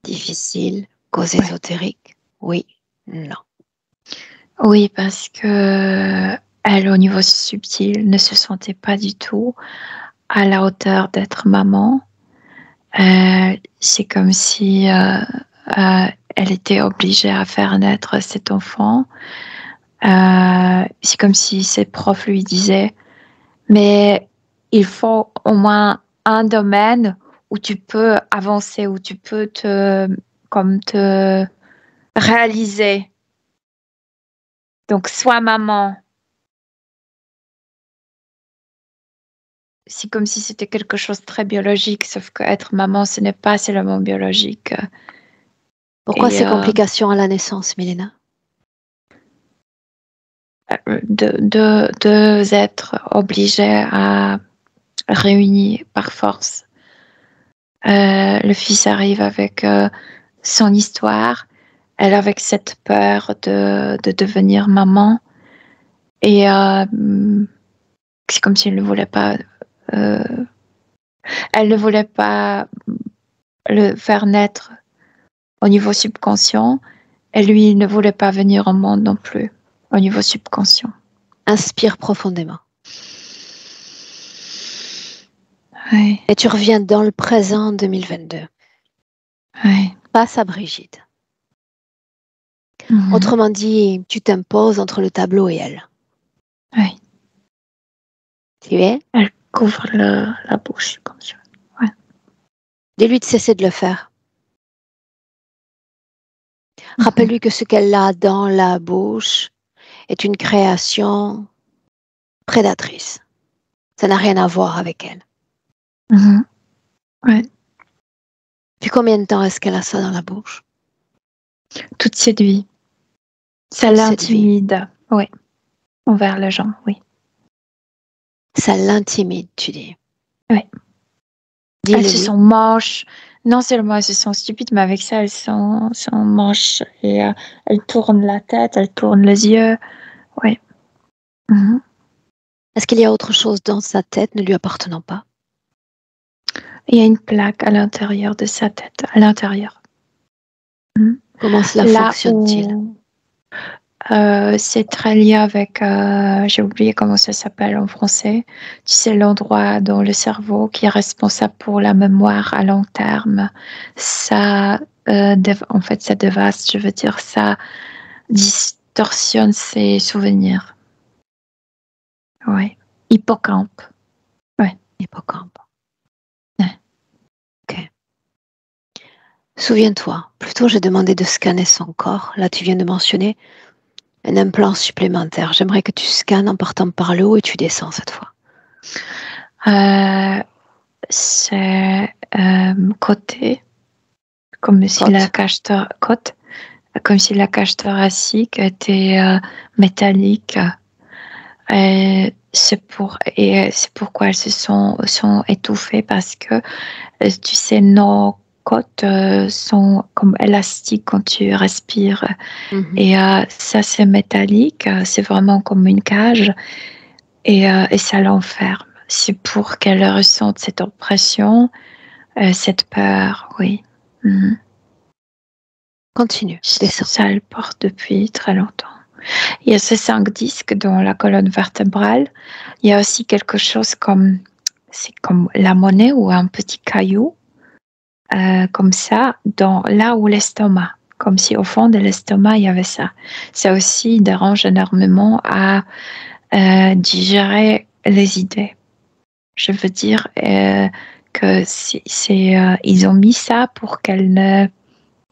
difficile, cause ésotérique. Oui, non. Oui, parce que elle, au niveau subtil, ne se sentait pas du tout à la hauteur d'être maman. C'est comme si elle était obligée à faire naître cet enfant. C'est comme si ses profs lui disaient, mais il faut au moins un domaine où tu peux avancer, où tu peux te réaliser. Donc, sois maman. C'est comme si c'était quelque chose de très biologique, sauf qu'être maman, ce n'est pas seulement biologique. Pourquoi ces complications à la naissance, Milena? deux êtres obligés à réunir par force. Le fils arrive avec son histoire, elle avec cette peur de devenir maman, et c'est comme si elle ne voulait pas le faire naître au niveau subconscient, et lui ne voulait pas venir au monde non plus au niveau subconscient. Inspire profondément. Oui. Et tu reviens dans le présent 2022. Oui. Passe à Brigitte. Mm-hmm. Autrement dit, tu t'imposes entre le tableau et elle. Oui. Tu es? Elle couvre la bouche comme ça. Ouais. Dis-lui de cesser de le faire. Rappelle-lui que ce qu'elle a dans la bouche est une création prédatrice. Ça n'a rien à voir avec elle. Mm-hmm. Ouais. Depuis combien de temps est-ce qu'elle a ça dans la bouche? Toute cette vie. Ça l'intimide, oui. Envers les gens, oui. Ça l'intimide, tu dis? Oui. Dis-le-lui. Elles se sont moches. Non seulement elles se sont stupides, mais avec ça, elles sont moches. Et elles tournent la tête, elles tournent les yeux. Oui. Mm-hmm. Est-ce qu'il y a autre chose dans sa tête ne lui appartenant pas? Il y a une plaque à l'intérieur de sa tête, à l'intérieur. Mm-hmm. Comment cela fonctionne-t-il? C'est très lié avec, j'ai oublié comment ça s'appelle en français. Tu sais, l'endroit dans le cerveau qui est responsable pour la mémoire à long terme. Ça, en fait, ça dévaste, je veux dire, ça distorsionne ses souvenirs. Oui. Hippocampe. Oui. Hippocampe. Ouais. Ok. Souviens-toi, plutôt j'ai demandé de scanner son corps. Là, tu viens de mentionner un implant supplémentaire. J'aimerais que tu scannes en partant par le haut et tu descends cette fois. C'est côté, comme si la cage côte, comme si la cage thoracique était métallique. Et c'est pourquoi elles se sont étouffées, parce que tu sais, nos côtes sont comme élastiques quand tu respires. Mm-hmm. Et ça, c'est métallique, c'est vraiment comme une cage, et ça l'enferme. C'est pour qu'elle ressente cette oppression, cette peur, oui. Mm-hmm. Continue, descends. Ça, elle porte depuis très longtemps. Il y a ces 5 disques dans la colonne vertébrale. Il y a aussi quelque chose c'est comme la monnaie ou un petit caillou, comme ça, là où l'estomac, comme si au fond de l'estomac, il y avait ça. Ça aussi dérange énormément à digérer les idées. Je veux dire que ils ont mis ça pour qu'elle ne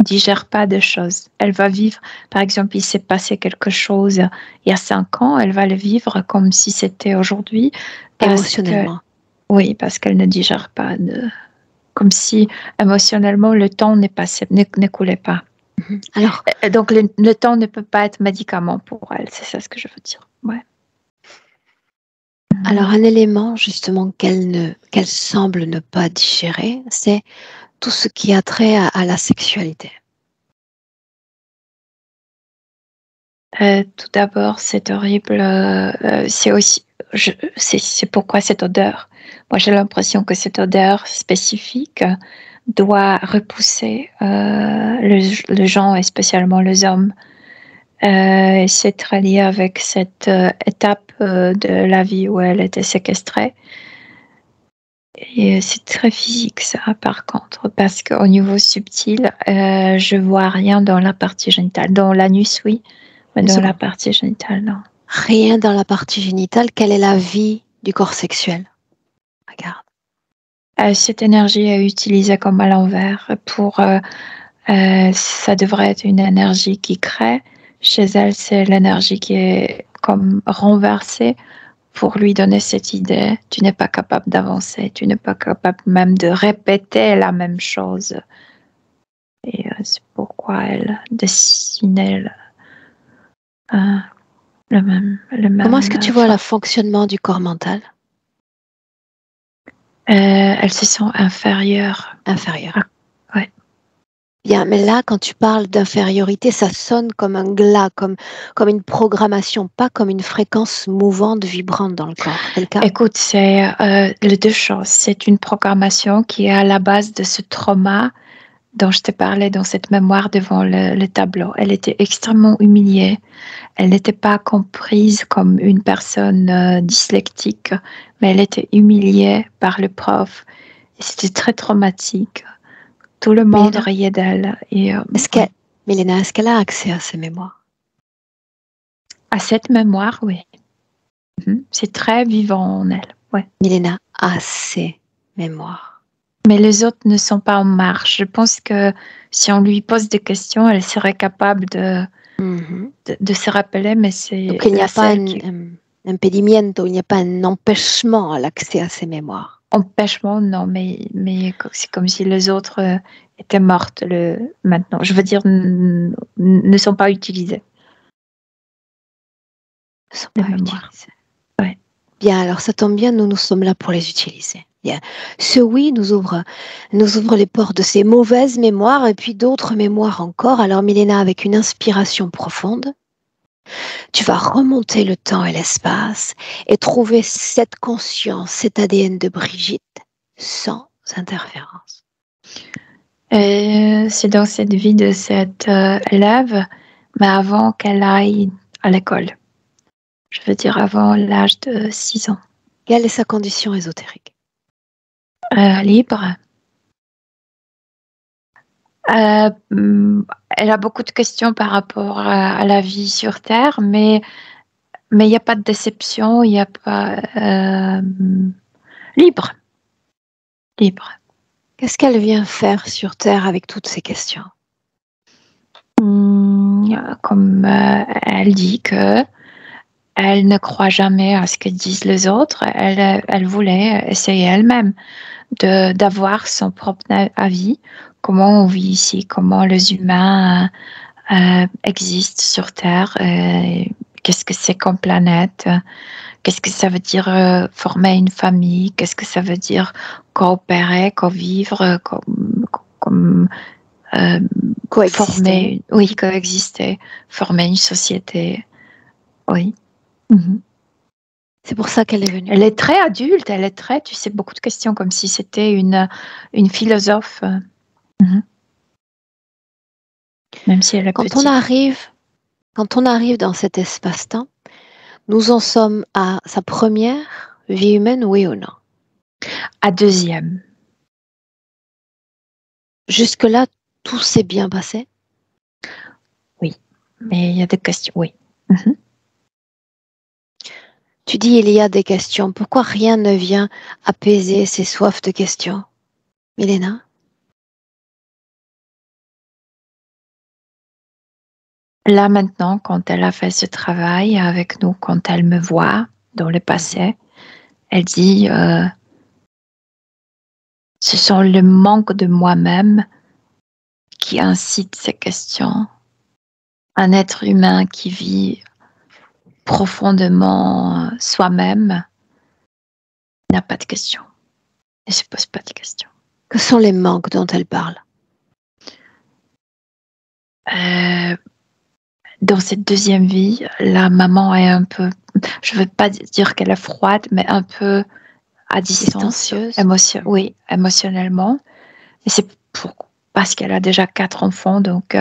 digère pas de choses. Elle va vivre, par exemple, il s'est passé quelque chose il y a 5 ans, elle va le vivre comme si c'était aujourd'hui. Émotionnellement. Oui, parce qu'elle ne digère pas. Comme si émotionnellement le temps ne coulait pas. Alors, donc le temps ne peut pas être médicament pour elle, c'est ça ce que je veux dire. Ouais. Alors un élément justement qu'elle semble ne pas digérer, c'est tout ce qui a trait à la sexualité. Tout d'abord, c'est horrible. C'est aussi, c'est pourquoi cette odeur. Moi, j'ai l'impression que cette odeur spécifique doit repousser les gens, et spécialement les hommes. C'est très lié avec cette étape de la vie où elle était séquestrée. Et c'est très physique, ça, par contre, parce qu'au niveau subtil, je vois rien dans la partie génitale. Dans l'anus, oui, mais dans la partie génitale, non. Rien dans la partie génitale. Quelle est la vie du corps sexuel? Regarde. Cette énergie est utilisée comme à l'envers. Ça devrait être une énergie qui crée. Chez elle, c'est l'énergie qui est comme renversée pour lui donner cette idée. Tu n'es pas capable d'avancer, tu n'es pas capable même de répéter la même chose. Et c'est pourquoi elle dessinait le même, Comment est-ce que tu vois le fonctionnement du corps mental? Elles se sentent inférieures. Inférieur. Ouais. Bien, mais là, quand tu parles d'infériorité, ça sonne comme un glas, comme une programmation, pas comme une fréquence mouvante, vibrante dans le corps. C'est le cas? Écoute, c'est les deux choses. C'est une programmation qui est à la base de ce trauma dont je te parlais dans cette mémoire devant le tableau. Elle était extrêmement humiliée. Elle n'était pas comprise comme une personne dyslexique, mais elle était humiliée par le prof. Et c'était très traumatique. Tout le monde Mélina, riait d'elle. Et, Mélina, est-ce qu'elle a accès à ces mémoires? à cette mémoire, oui. C'est très vivant en elle. Ouais. Mélina a ces mémoires. Mais les autres ne sont pas en marche. Je pense que si on lui pose des questions, elle serait capable de se rappeler, mais c'est donc il n'y a pas un impedimento, il n'y a pas un empêchement à l'accès à ces mémoires. Empêchement, non, mais c'est comme si les autres étaient mortes maintenant. Je veux dire, ne sont pas utilisées. Ne sont pas utilisées. Ouais. Bien, alors ça tombe bien, nous sommes là pour les utiliser. Bien. Ce oui nous ouvre les portes de ces mauvaises mémoires et puis d'autres mémoires encore. Alors Milena, avec une inspiration profonde, tu vas remonter le temps et l'espace et trouver cette conscience, cet ADN de Brigitte sans interférence. C'est dans cette vie de cette élève, mais avant qu'elle aille à l'école. Je veux dire avant l'âge de 6 ans. Quelle est sa condition ésotérique? Libre. Elle a beaucoup de questions par rapport à la vie sur Terre, mais il n'y a pas de déception, il n'y a pas... libre. Libre. Qu'est-ce qu'elle vient faire sur Terre avec toutes ces questions? Comme elle dit que elle ne croit jamais à ce que disent les autres, elle voulait essayer elle-même d'avoir son propre avis, comment on vit ici, comment les humains existent sur Terre, qu'est-ce que c'est comme planète, qu'est-ce que ça veut dire former une famille, qu'est-ce que ça veut dire coopérer, co-vivre, coexister. Coexister, former une société. Oui. C'est pour ça qu'elle est venue. Elle est très adulte, tu sais, beaucoup de questions, comme si c'était une philosophe. Même si elle est petite. Quand on arrive dans cet espace-temps, nous en sommes à sa première vie humaine, oui ou non? À deuxième. Jusque-là, tout s'est bien passé? Oui, mais il y a des questions, oui. Tu dis il y a des questions. Pourquoi rien ne vient apaiser ces soifs de questions, Milena? Là maintenant, quand elle a fait ce travail avec nous, quand elle me voit dans le passé, elle dit ce sont le manque de moi-même qui incite ces questions. Un être humain qui vit profondément soi-même n'a pas de questions. Ne se pose pas de questions. Que sont les manques dont elle parle? Dans cette deuxième vie, la maman est un peu, je ne veux pas dire qu'elle est froide, mais un peu à distance, émotionnellement. Et c'est parce qu'elle a déjà 4 enfants, donc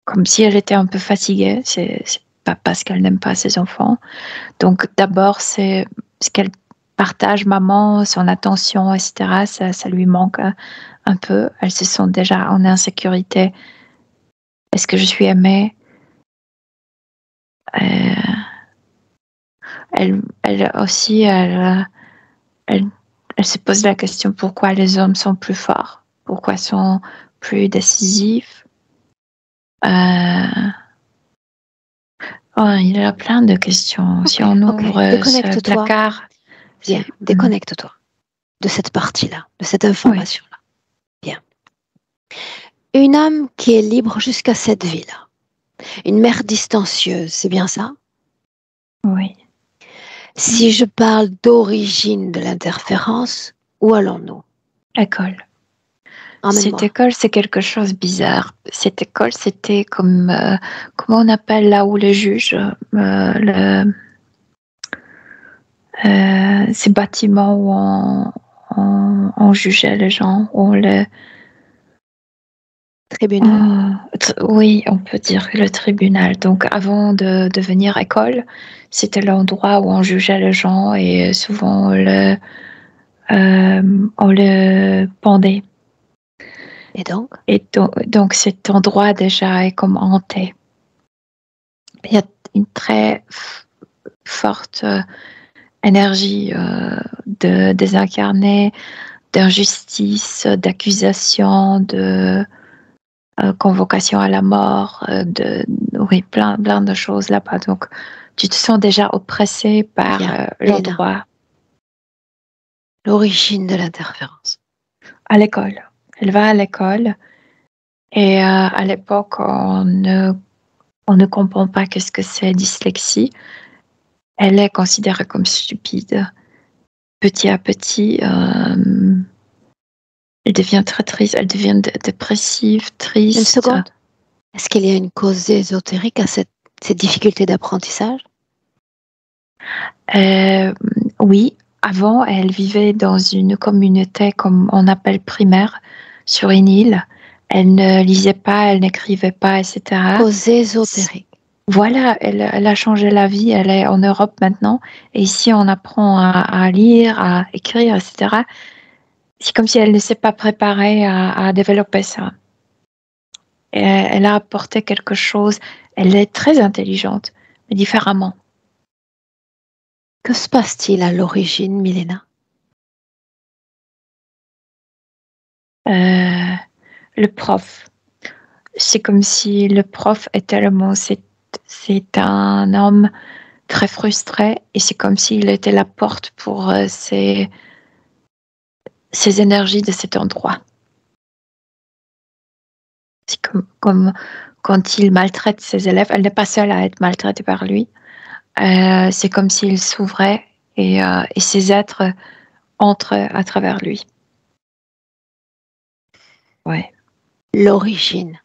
comme si elle était un peu fatiguée. C'est pas parce qu'elle n'aime pas ses enfants. Donc d'abord, c'est ce qu'elle partage, maman, son attention, etc. Ça lui manque un peu. Elle se sent déjà en insécurité. Est-ce que je suis aimée? Elle aussi, elle se pose la question pourquoi les hommes sont plus forts, pourquoi sont plus décisifs. Il y a plein de questions. Si on ouvre ce placard... Bien, déconnecte-toi de cette partie-là, de cette information-là. Bien. Une âme qui est libre jusqu'à cette vie-là. Une mère distancieuse, c'est bien ça? Oui. Si je parle d'origine de l'interférence, où allons-nous? École. Cette Emmène-moi. école, c'est quelque chose de bizarre. Cette école, c'était comme, comment on appelle là où le juge, ces bâtiments où on jugeait les gens, où Tribunal? oui, on peut dire le tribunal. Donc, avant de devenir école, c'était l'endroit où on jugeait les gens et souvent on le pendait. Et donc? Et donc cet endroit déjà est comme hanté. Il y a une très forte énergie de désincarné, d'injustice, d'accusation, de convocation à la mort, oui, plein de choses là-bas. Donc, tu te sens déjà oppressé par l'endroit. L'origine de l'interférence. À l'école. Elle va à l'école et à l'époque, on ne comprend pas qu'est-ce que c'est dyslexie. Elle est considérée comme stupide. Petit à petit, elle devient très triste, elle devient dépressive, triste. Une seconde. Est-ce qu'il y a une cause ésotérique à cette difficulté d'apprentissage? Oui. Avant, elle vivait dans une communauté, comme on appelle primaire, sur une île. Elle ne lisait pas, elle n'écrivait pas, etc. Cause ésotérique. Voilà, elle a changé la vie, elle est en Europe maintenant. Et ici, on apprend à lire, à écrire, etc. C'est comme si elle ne s'est pas préparée à développer ça. Et elle a apporté quelque chose. Elle est très intelligente, mais différemment. Que se passe-t-il à l'origine, Milena? Le prof. C'est comme si le prof est tellement... C'est un homme très frustré et c'est comme s'il était la porte pour ces énergies de cet endroit. C'est comme quand il maltraite ses élèves, elle n'est pas seule à être maltraitée par lui. C'est comme s'il s'ouvrait et ces êtres entrent à travers lui. Ouais. L'origine.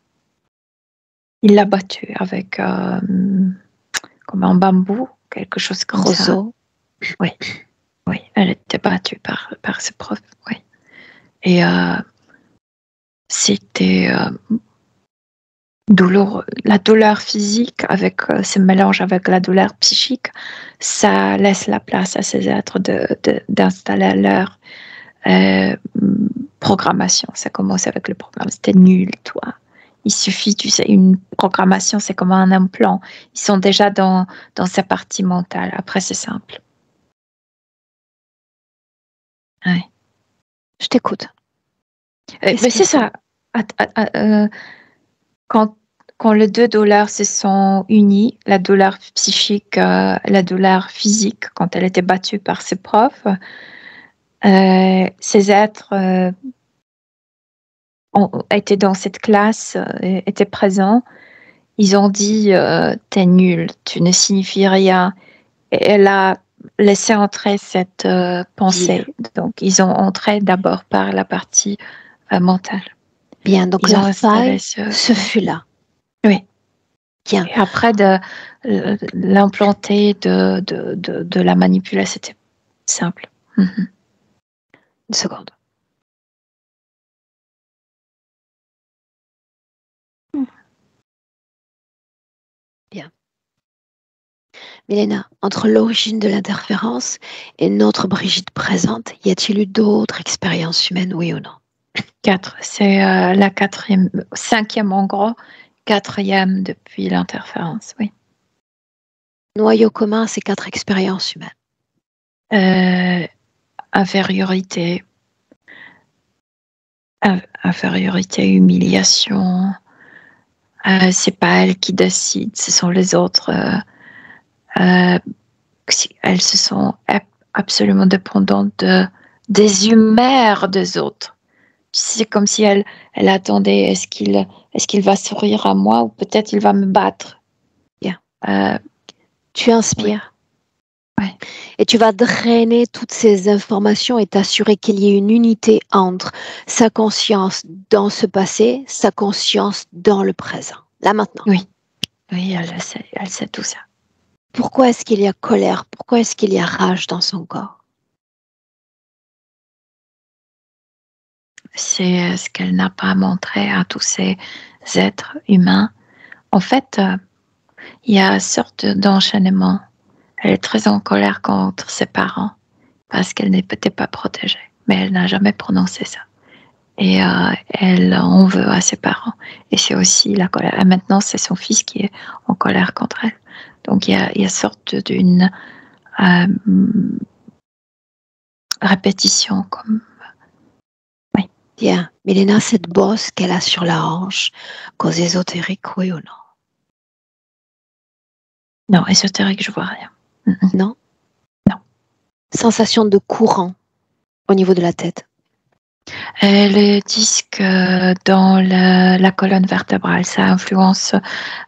Il l'a battue avec comme un bambou, quelque chose comme Roseau. Ça. Oui. Oui, elle était battue par ce prof. Oui. Et c'était douloureux. La douleur physique avec ce mélange avec la douleur psychique, ça laisse la place à ces êtres d'installer leur programmation. Ça commence avec le programme. C'était nul, toi. Il suffit, tu sais, une programmation, c'est comme un implant. Ils sont déjà dans sa partie mentale. Après, c'est simple. Ouais. Je t'écoute. Mais c'est ça. Quand les deux douleurs se sont unies, la douleur psychique, la douleur physique, quand elle était battue par ses profs, ces êtres étaient dans cette classe, étaient présents. Ils ont dit t'es nul, tu ne signifies rien. Et elle a laissé entrer cette pensée. Donc, ils ont entré d'abord par la partie mentale. Bien, donc la faille, ce fut là. Oui. Bien. Et après, de l'implanter, de la manipuler, c'était simple. Une seconde. Bien. Milena, entre l'origine de l'interférence et notre Brigitte présente, y a-t-il eu d'autres expériences humaines, oui ou non? 4. C'est la 5e en gros, 4e depuis l'interférence, oui. Noyau commun à ces 4 expériences humaines. Infériorité, humiliation. C'est pas elle qui décide, ce sont les autres. Elles se sont absolument dépendantes des humeurs des autres. C'est comme si elle attendait, est-ce qu'il va sourire à moi ou peut-être il va me battre. Bien. Euh, Tu inspires. Ouais. Et tu vas drainer toutes ces informations et t'assurer qu'il y ait une unité entre sa conscience dans ce passé, sa conscience dans le présent. Là maintenant. Oui, elle sait tout ça. Pourquoi est-ce qu'il y a colère? Pourquoi est-ce qu'il y a rage dans son corps? C'est ce qu'elle n'a pas montré à tous ces êtres humains. En fait, il y a une sorte d'enchaînement. Elle est très en colère contre ses parents parce qu'elle n'était pas protégée. Mais elle n'a jamais prononcé ça. Et elle en veut à ses parents. Et c'est aussi la colère. Et maintenant, c'est son fils qui est en colère contre elle. Donc, il y a une sorte d'une répétition. Comme... Oui. Bien. Milena, cette bosse qu'elle a sur la hanche, cause ésotérique, oui ou non? Non, ésotérique, je vois rien. Non? Non. Sensation de courant au niveau de la tête. Le disque dans la colonne vertébrale, ça influence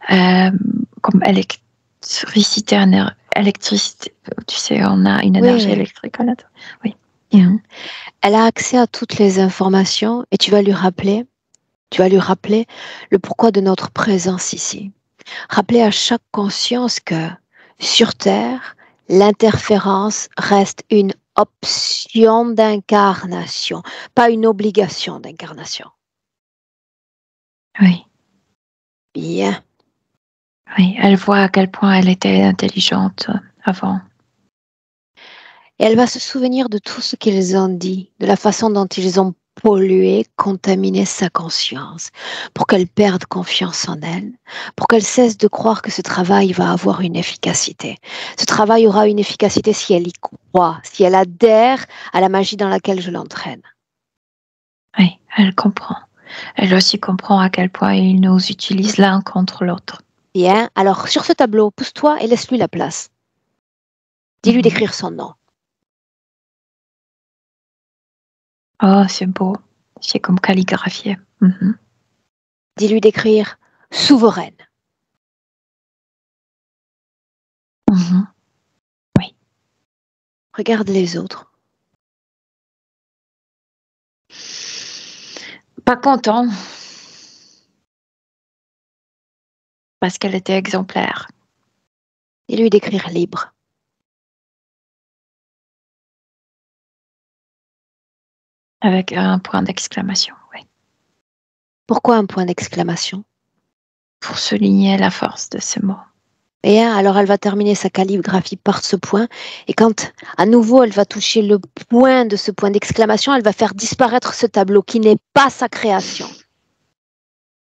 comme électricité, tu sais, on a une énergie électrique à l'intérieur. Oui. Bien. Elle a accès à toutes les informations et tu vas lui rappeler le pourquoi de notre présence ici. Rappeler à chaque conscience que sur Terre, l'interférence reste une option d'incarnation, pas une obligation d'incarnation. Oui. Bien. Oui, elle voit à quel point elle était intelligente avant. Et elle va se souvenir de tout ce qu'ils ont dit, de la façon dont ils ont pollué, contaminé sa conscience, pour qu'elle perde confiance en elle, pour qu'elle cesse de croire que ce travail va avoir une efficacité. Ce travail aura une efficacité si elle y croit, si elle adhère à la magie dans laquelle je l'entraîne. Oui, elle comprend. Elle aussi comprend à quel point ils nous utilisent l'un contre l'autre. Bien, alors sur ce tableau, pousse-toi et laisse-lui la place. Dis-lui d'écrire son nom. Oh, c'est beau. C'est comme calligraphié. Dis-lui d'écrire souveraine. Oui. Regarde les autres. Pas content. Parce qu'elle était exemplaire. Dis-lui d'écrire libre. Avec un point d'exclamation, oui. Pourquoi un point d'exclamation? Pour souligner la force de ce mot. Et alors elle va terminer sa calligraphie par ce point, et quand à nouveau elle va toucher le point de ce point d'exclamation, elle va faire disparaître ce tableau qui n'est pas sa création.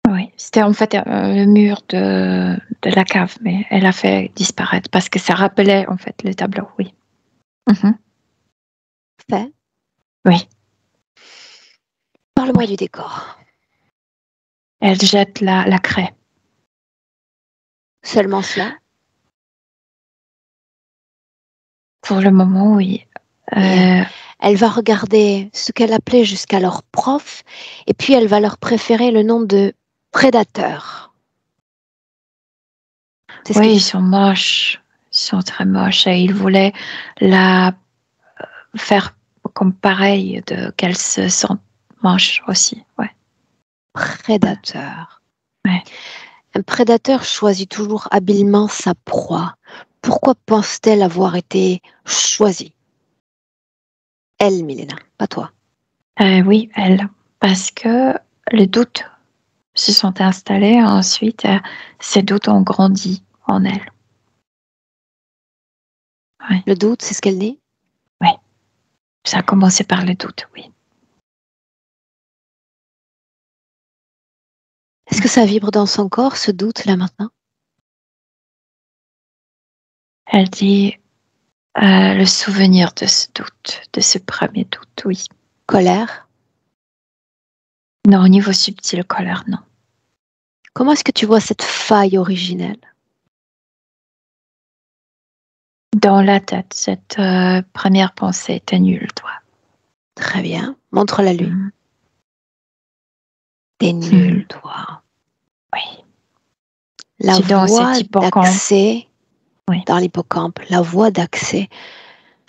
Oui, c'était en fait le mur de la cave, mais elle a fait disparaître parce que ça rappelait en fait le tableau, oui. Fait? Oui. Parle-moi du décor. Elle jette la craie. Seulement cela? Pour le moment, oui. Elle va regarder ce qu'elle appelait jusqu'alors prof, et puis elle va leur préférer le nom de prédateur. Oui, ils sont moches. Ils sont très moches. Et ils voulaient la faire comme pareil, qu'elle se sente moche aussi. Ouais. Prédateur. Ouais. Un prédateur choisit toujours habilement sa proie. Pourquoi pense-t-elle avoir été choisie? Elle, Milena, pas toi. Oui, elle. Parce que les doutes se sont installés. Ensuite, ces doutes ont grandi en elle. Ouais. Le doute, c'est ce qu'elle dit? Oui. Ça a commencé par le doute, oui. Est-ce que ça vibre dans son corps, ce doute, là, maintenant? Elle dit le souvenir de ce doute, de ce premier doute, oui. Colère? Non, au niveau subtil, colère, non. Comment est-ce que tu vois cette faille originelle? Dans la tête, cette première pensée était nulle, toi. Très bien. Montre-la lui. T'es nul, toi. Oui. La C'est dans voie cet hippocampe. d'accès Oui. dans l'hippocampe, la voie d'accès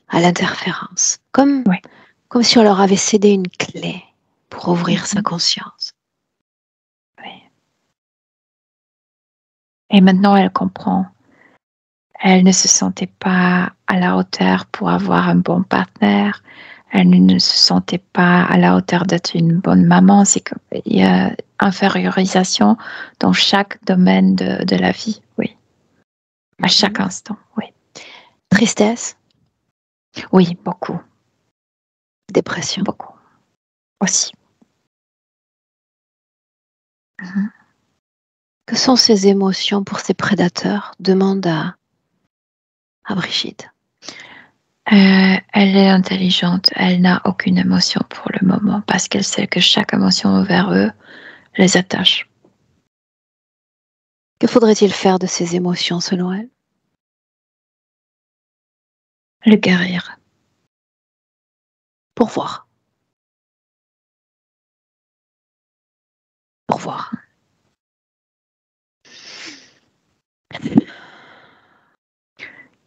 à l'interférence. Comme si on leur avait cédé une clé pour ouvrir sa conscience. Oui. Et maintenant, elle comprend. Elle ne se sentait pas à la hauteur pour avoir un bon partenaire. Elle ne se sentait pas à la hauteur d'être une bonne maman. C'est qu'il y a infériorisation dans chaque domaine de la vie, oui. À chaque instant, oui. Tristesse? Oui, beaucoup. Dépression? Beaucoup. Aussi. Que sont ces émotions pour ces prédateurs? Demande à Brigitte. Elle est intelligente. Elle n'a aucune émotion pour le moment parce qu'elle sait que chaque émotion envers eux les attache. Que faudrait-il faire de ces émotions selon elle? Le guérir. Pour voir. Pour voir.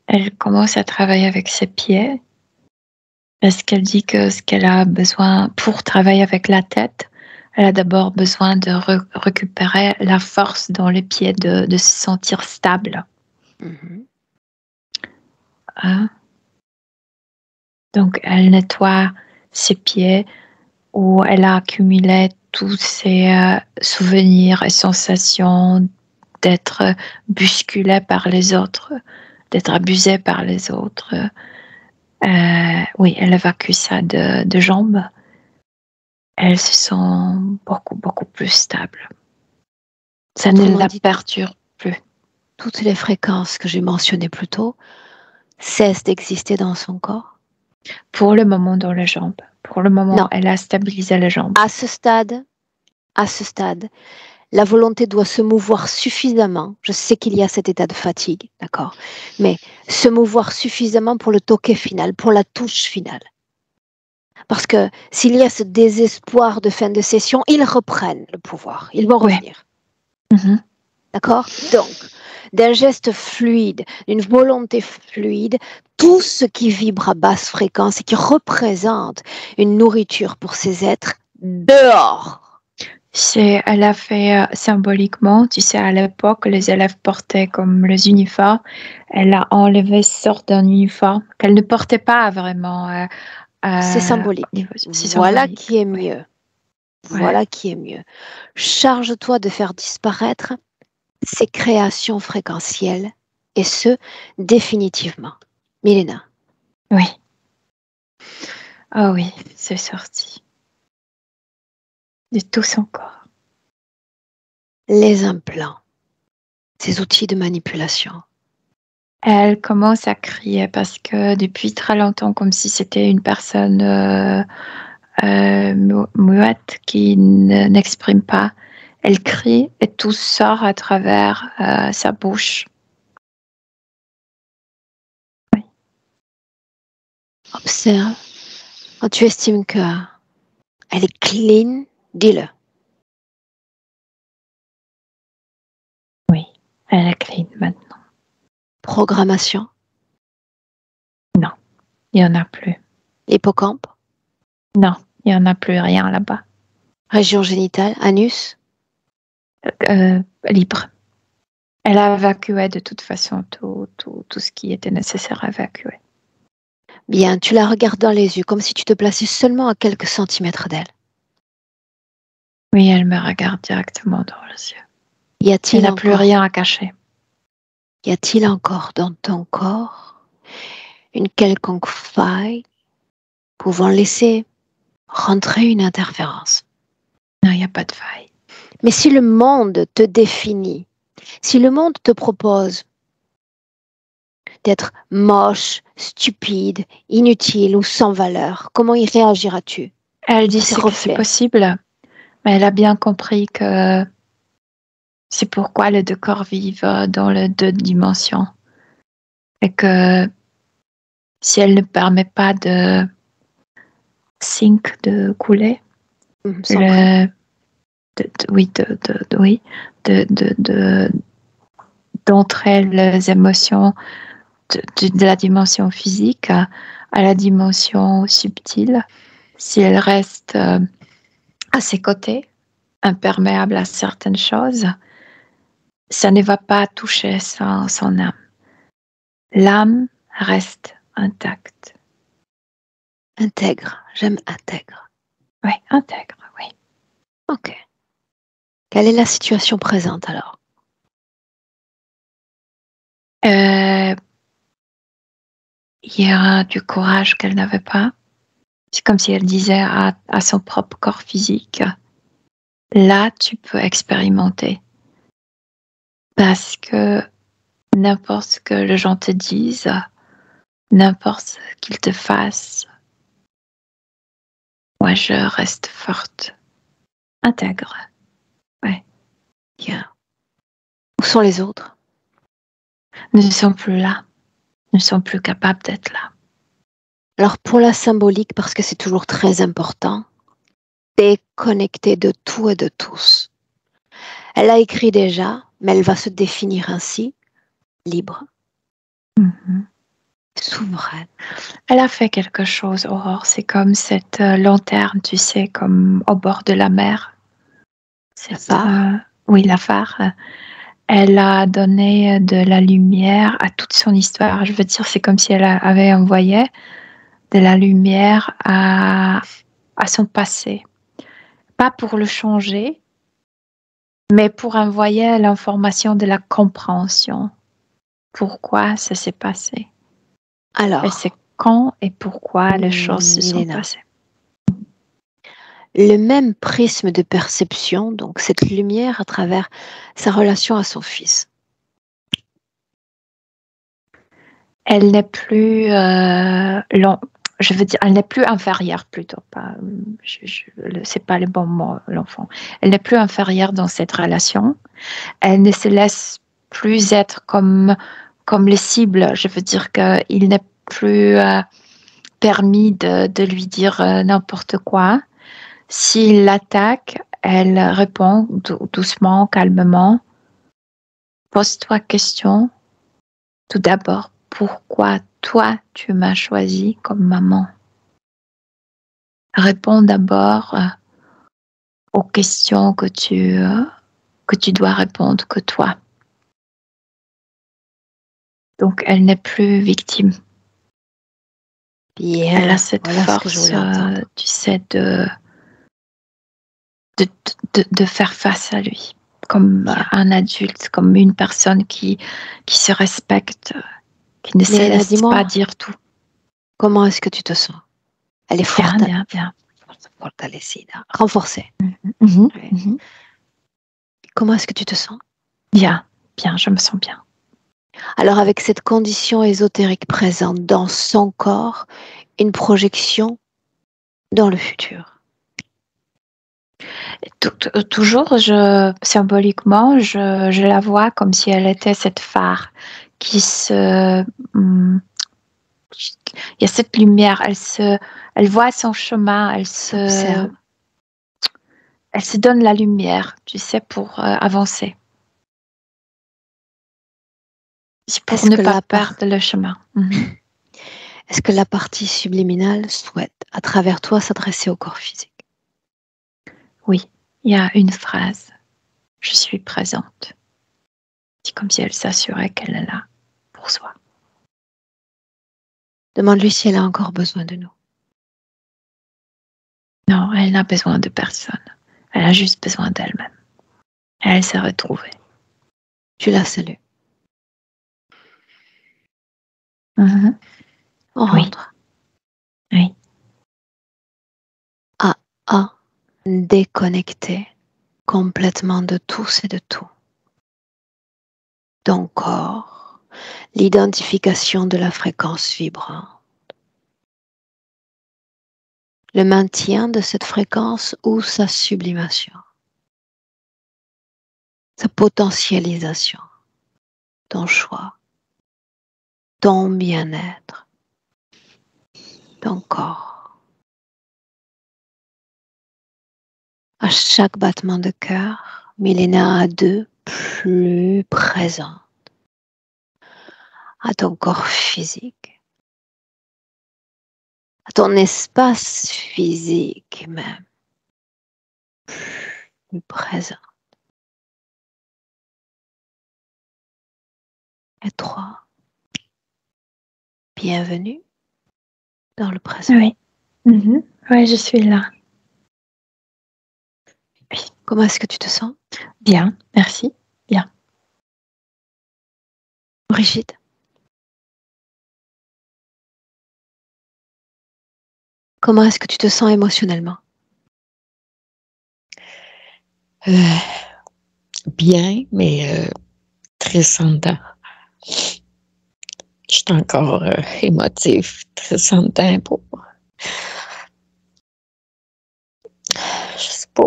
Elle commence à travailler avec ses pieds parce qu'elle dit que ce qu'elle a besoin pour travailler avec la tête, elle a d'abord besoin de récupérer la force dans les pieds, de se sentir stable. Hein? Donc, elle nettoie ses pieds où elle a accumulé tous ses souvenirs et sensations d'être bousculée par les autres, d'être abusée par les autres. Oui, elle évacue ça de jambes. Elle se sent beaucoup, beaucoup plus stable. Ça ne la perturbe plus. Toutes les fréquences que j'ai mentionnées plus tôt cessent d'exister dans son corps? Pour le moment, dans les jambes. Pour le moment, non. Elle a stabilisé les jambes. À ce stade, la volonté doit se mouvoir suffisamment. Je sais qu'il y a cet état de fatigue, d'accord, mais se mouvoir suffisamment pour le toquet final, pour la touche finale. Parce que s'il y a ce désespoir de fin de session, ils reprennent le pouvoir. Ils vont revenir. D'accord? Donc, d'un geste fluide, d'une volonté fluide, tout ce qui vibre à basse fréquence et qui représente une nourriture pour ces êtres, dehors. Elle a fait symboliquement, tu sais, à l'époque, les élèves portaient comme les uniformes. Elle a enlevé cette sorte d'un uniforme qu'elle ne portait pas vraiment. C'est symbolique. Voilà qui est mieux. Voilà qui est mieux. Charge-toi de faire disparaître ces créations fréquentielles, et ce, définitivement. Milena. Oui. Ah oui, c'est sorti. De tout son corps. Les implants, ces outils de manipulation. Elle commence à crier parce que depuis très longtemps, comme si c'était une personne muette qui n'exprime pas, elle crie et tout sort à travers sa bouche. Oui. Observe. Quand tu estimes qu'elle est clean, dis-le. Oui, elle est clean maintenant. Programmation? Non, il n'y en a plus. Hippocampe? Non, il n'y en a plus rien là-bas. Région génitale? Anus? Libre. Elle a évacué de toute façon tout ce qui était nécessaire à évacuer. Bien, tu la regardes dans les yeux, comme si tu te plaçais seulement à quelques centimètres d'elle. Oui, elle me regarde directement dans les yeux. Elle n'a plus rien à cacher. Y a-t-il encore dans ton corps une quelconque faille pouvant laisser rentrer une interférence? Non, il n'y a pas de faille. Mais si le monde te définit, si le monde te propose d'être moche, stupide, inutile ou sans valeur, comment y réagiras-tu? Elle dit que c'est possible, mais elle a bien compris que c'est pourquoi les deux corps vivent dans les deux dimensions. Et que si elle ne permet pas de sync de couler, d'entrer les émotions de la dimension physique à la dimension subtile. Si elle reste à ses côtés, imperméable à certaines choses, ça ne va pas toucher son âme. L'âme reste intacte. Intègre, j'aime intègre. Oui, intègre, oui. Ok. Quelle est la situation présente alors? Il y a du courage qu'elle n'avait pas. C'est comme si elle disait à son propre corps physique, là, tu peux expérimenter. Parce que n'importe ce que les gens te disent, n'importe ce qu'ils te fassent, moi, je reste forte, intègre. Ouais. Bien. Où sont les autres? Ne sont plus là, ne sont plus capables d'être là. Alors pour la symbolique, parce que c'est toujours très important, déconnecter de tout et de tous. Elle a écrit déjà, mais elle va se définir ainsi, libre, souveraine. Elle a fait quelque chose, Aurore. C'est comme cette lanterne, tu sais, comme au bord de la mer. La phare. Oui, la phare. Elle a donné de la lumière à toute son histoire. Je veux dire, c'est comme si elle avait envoyé de la lumière à son passé. Pas pour le changer, mais pour envoyer l'information de la compréhension. Pourquoi ça s'est passé? Alors, Elle sait quand et pourquoi les choses se sont Milena, passées. le même prisme de perception, donc cette lumière à travers sa relation à son fils. Elle n'est plus je veux dire, elle n'est plus inférieure plutôt. Pas, c'est pas le bon mot, l'enfant. Elle n'est plus inférieure dans cette relation. Elle ne se laisse plus être comme les cibles. Je veux dire qu'il n'est plus permis de lui dire n'importe quoi. S'il l'attaque, elle répond doucement, calmement. Pose-toi question. Tout d'abord, pourquoi toi, tu m'as choisi comme maman? Réponds d'abord aux questions que tu dois répondre que toi. Donc, elle n'est plus victime. Bien, Elle a cette voilà ce que je force, voulais entendre. tu sais, de faire face à lui, comme Bien. un adulte, comme une personne qui se respecte, qui ne se Milena, laisse dis-moi, pas dire tout. comment est-ce que tu te sens? Elle est Bien, forte, bien, bien. fortalecida, renforcée. Mhm, Ouais. mhm. Comment est-ce que tu te sens? Bien, bien, je me sens bien. Alors avec cette condition ésotérique présente dans son corps, une projection dans le futur. Toujours, symboliquement, je la vois comme si elle était cette phare qui se... Il y a cette lumière, elle voit son chemin, Observe. elle se donne la lumière, tu sais, pour avancer. C'est pour Est-ce ne que pas perdre le chemin. Mhm. Est-ce que la partie subliminale souhaite, à travers toi, s'adresser au corps physique? Oui, il y a une phrase. Je suis présente. C'est comme si elle s'assurait qu'elle est là pour soi. Demande-lui si elle a encore besoin de nous. Non, elle n'a besoin de personne. Elle a juste besoin d'elle-même. Elle s'est retrouvée. Tu la salues. Mhm. On Oui. rentre. Oui. À déconnecter complètement de tous et de tout. Ton corps, l'identification de la fréquence vibrante. Le maintien de cette fréquence ou sa sublimation. Sa potentialisation. Ton choix. Ton bien-être. Ton corps. à chaque battement de cœur, Milena à 2, plus présente à ton corps physique, à ton espace physique même, plus présent. Et 3, bienvenue dans le présent. Oui. Oui, je suis là. Comment est-ce que tu te sens? Bien, merci. Bien. Brigitte? Comment est-ce que tu te sens émotionnellement? Bien, mais tressant. Je suis encore émotive, tressant pour, je sais pas,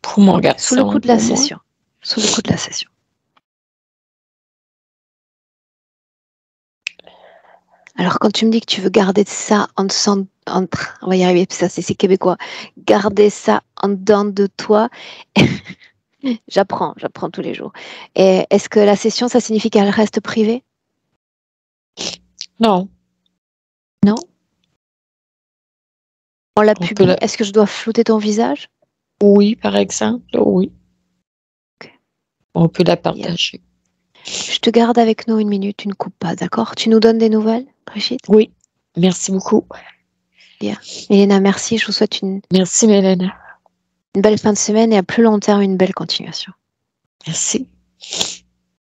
pour mon garçon. Sous le coup de la pour moi. session. Sous le coup de la session. Alors, quand tu me dis que tu veux garder ça entre, on va y arriver, ça c'est québécois, garder ça en dedans de toi, j'apprends tous les jours. Et est-ce que la session, ça signifie qu'elle reste privée? Non. Non? On la On publie? peut Est-ce que je dois flouter ton visage? Oui, par exemple, oui. Okay. On peut la partager. Je te garde avec nous 1 minute, tu ne coupes pas, d'accord? Tu nous donnes des nouvelles, Brigitte? Oui, merci beaucoup. Bien. Milena, merci, je vous souhaite Merci, Mélène. une belle fin de semaine et à plus long terme, une belle continuation. Merci.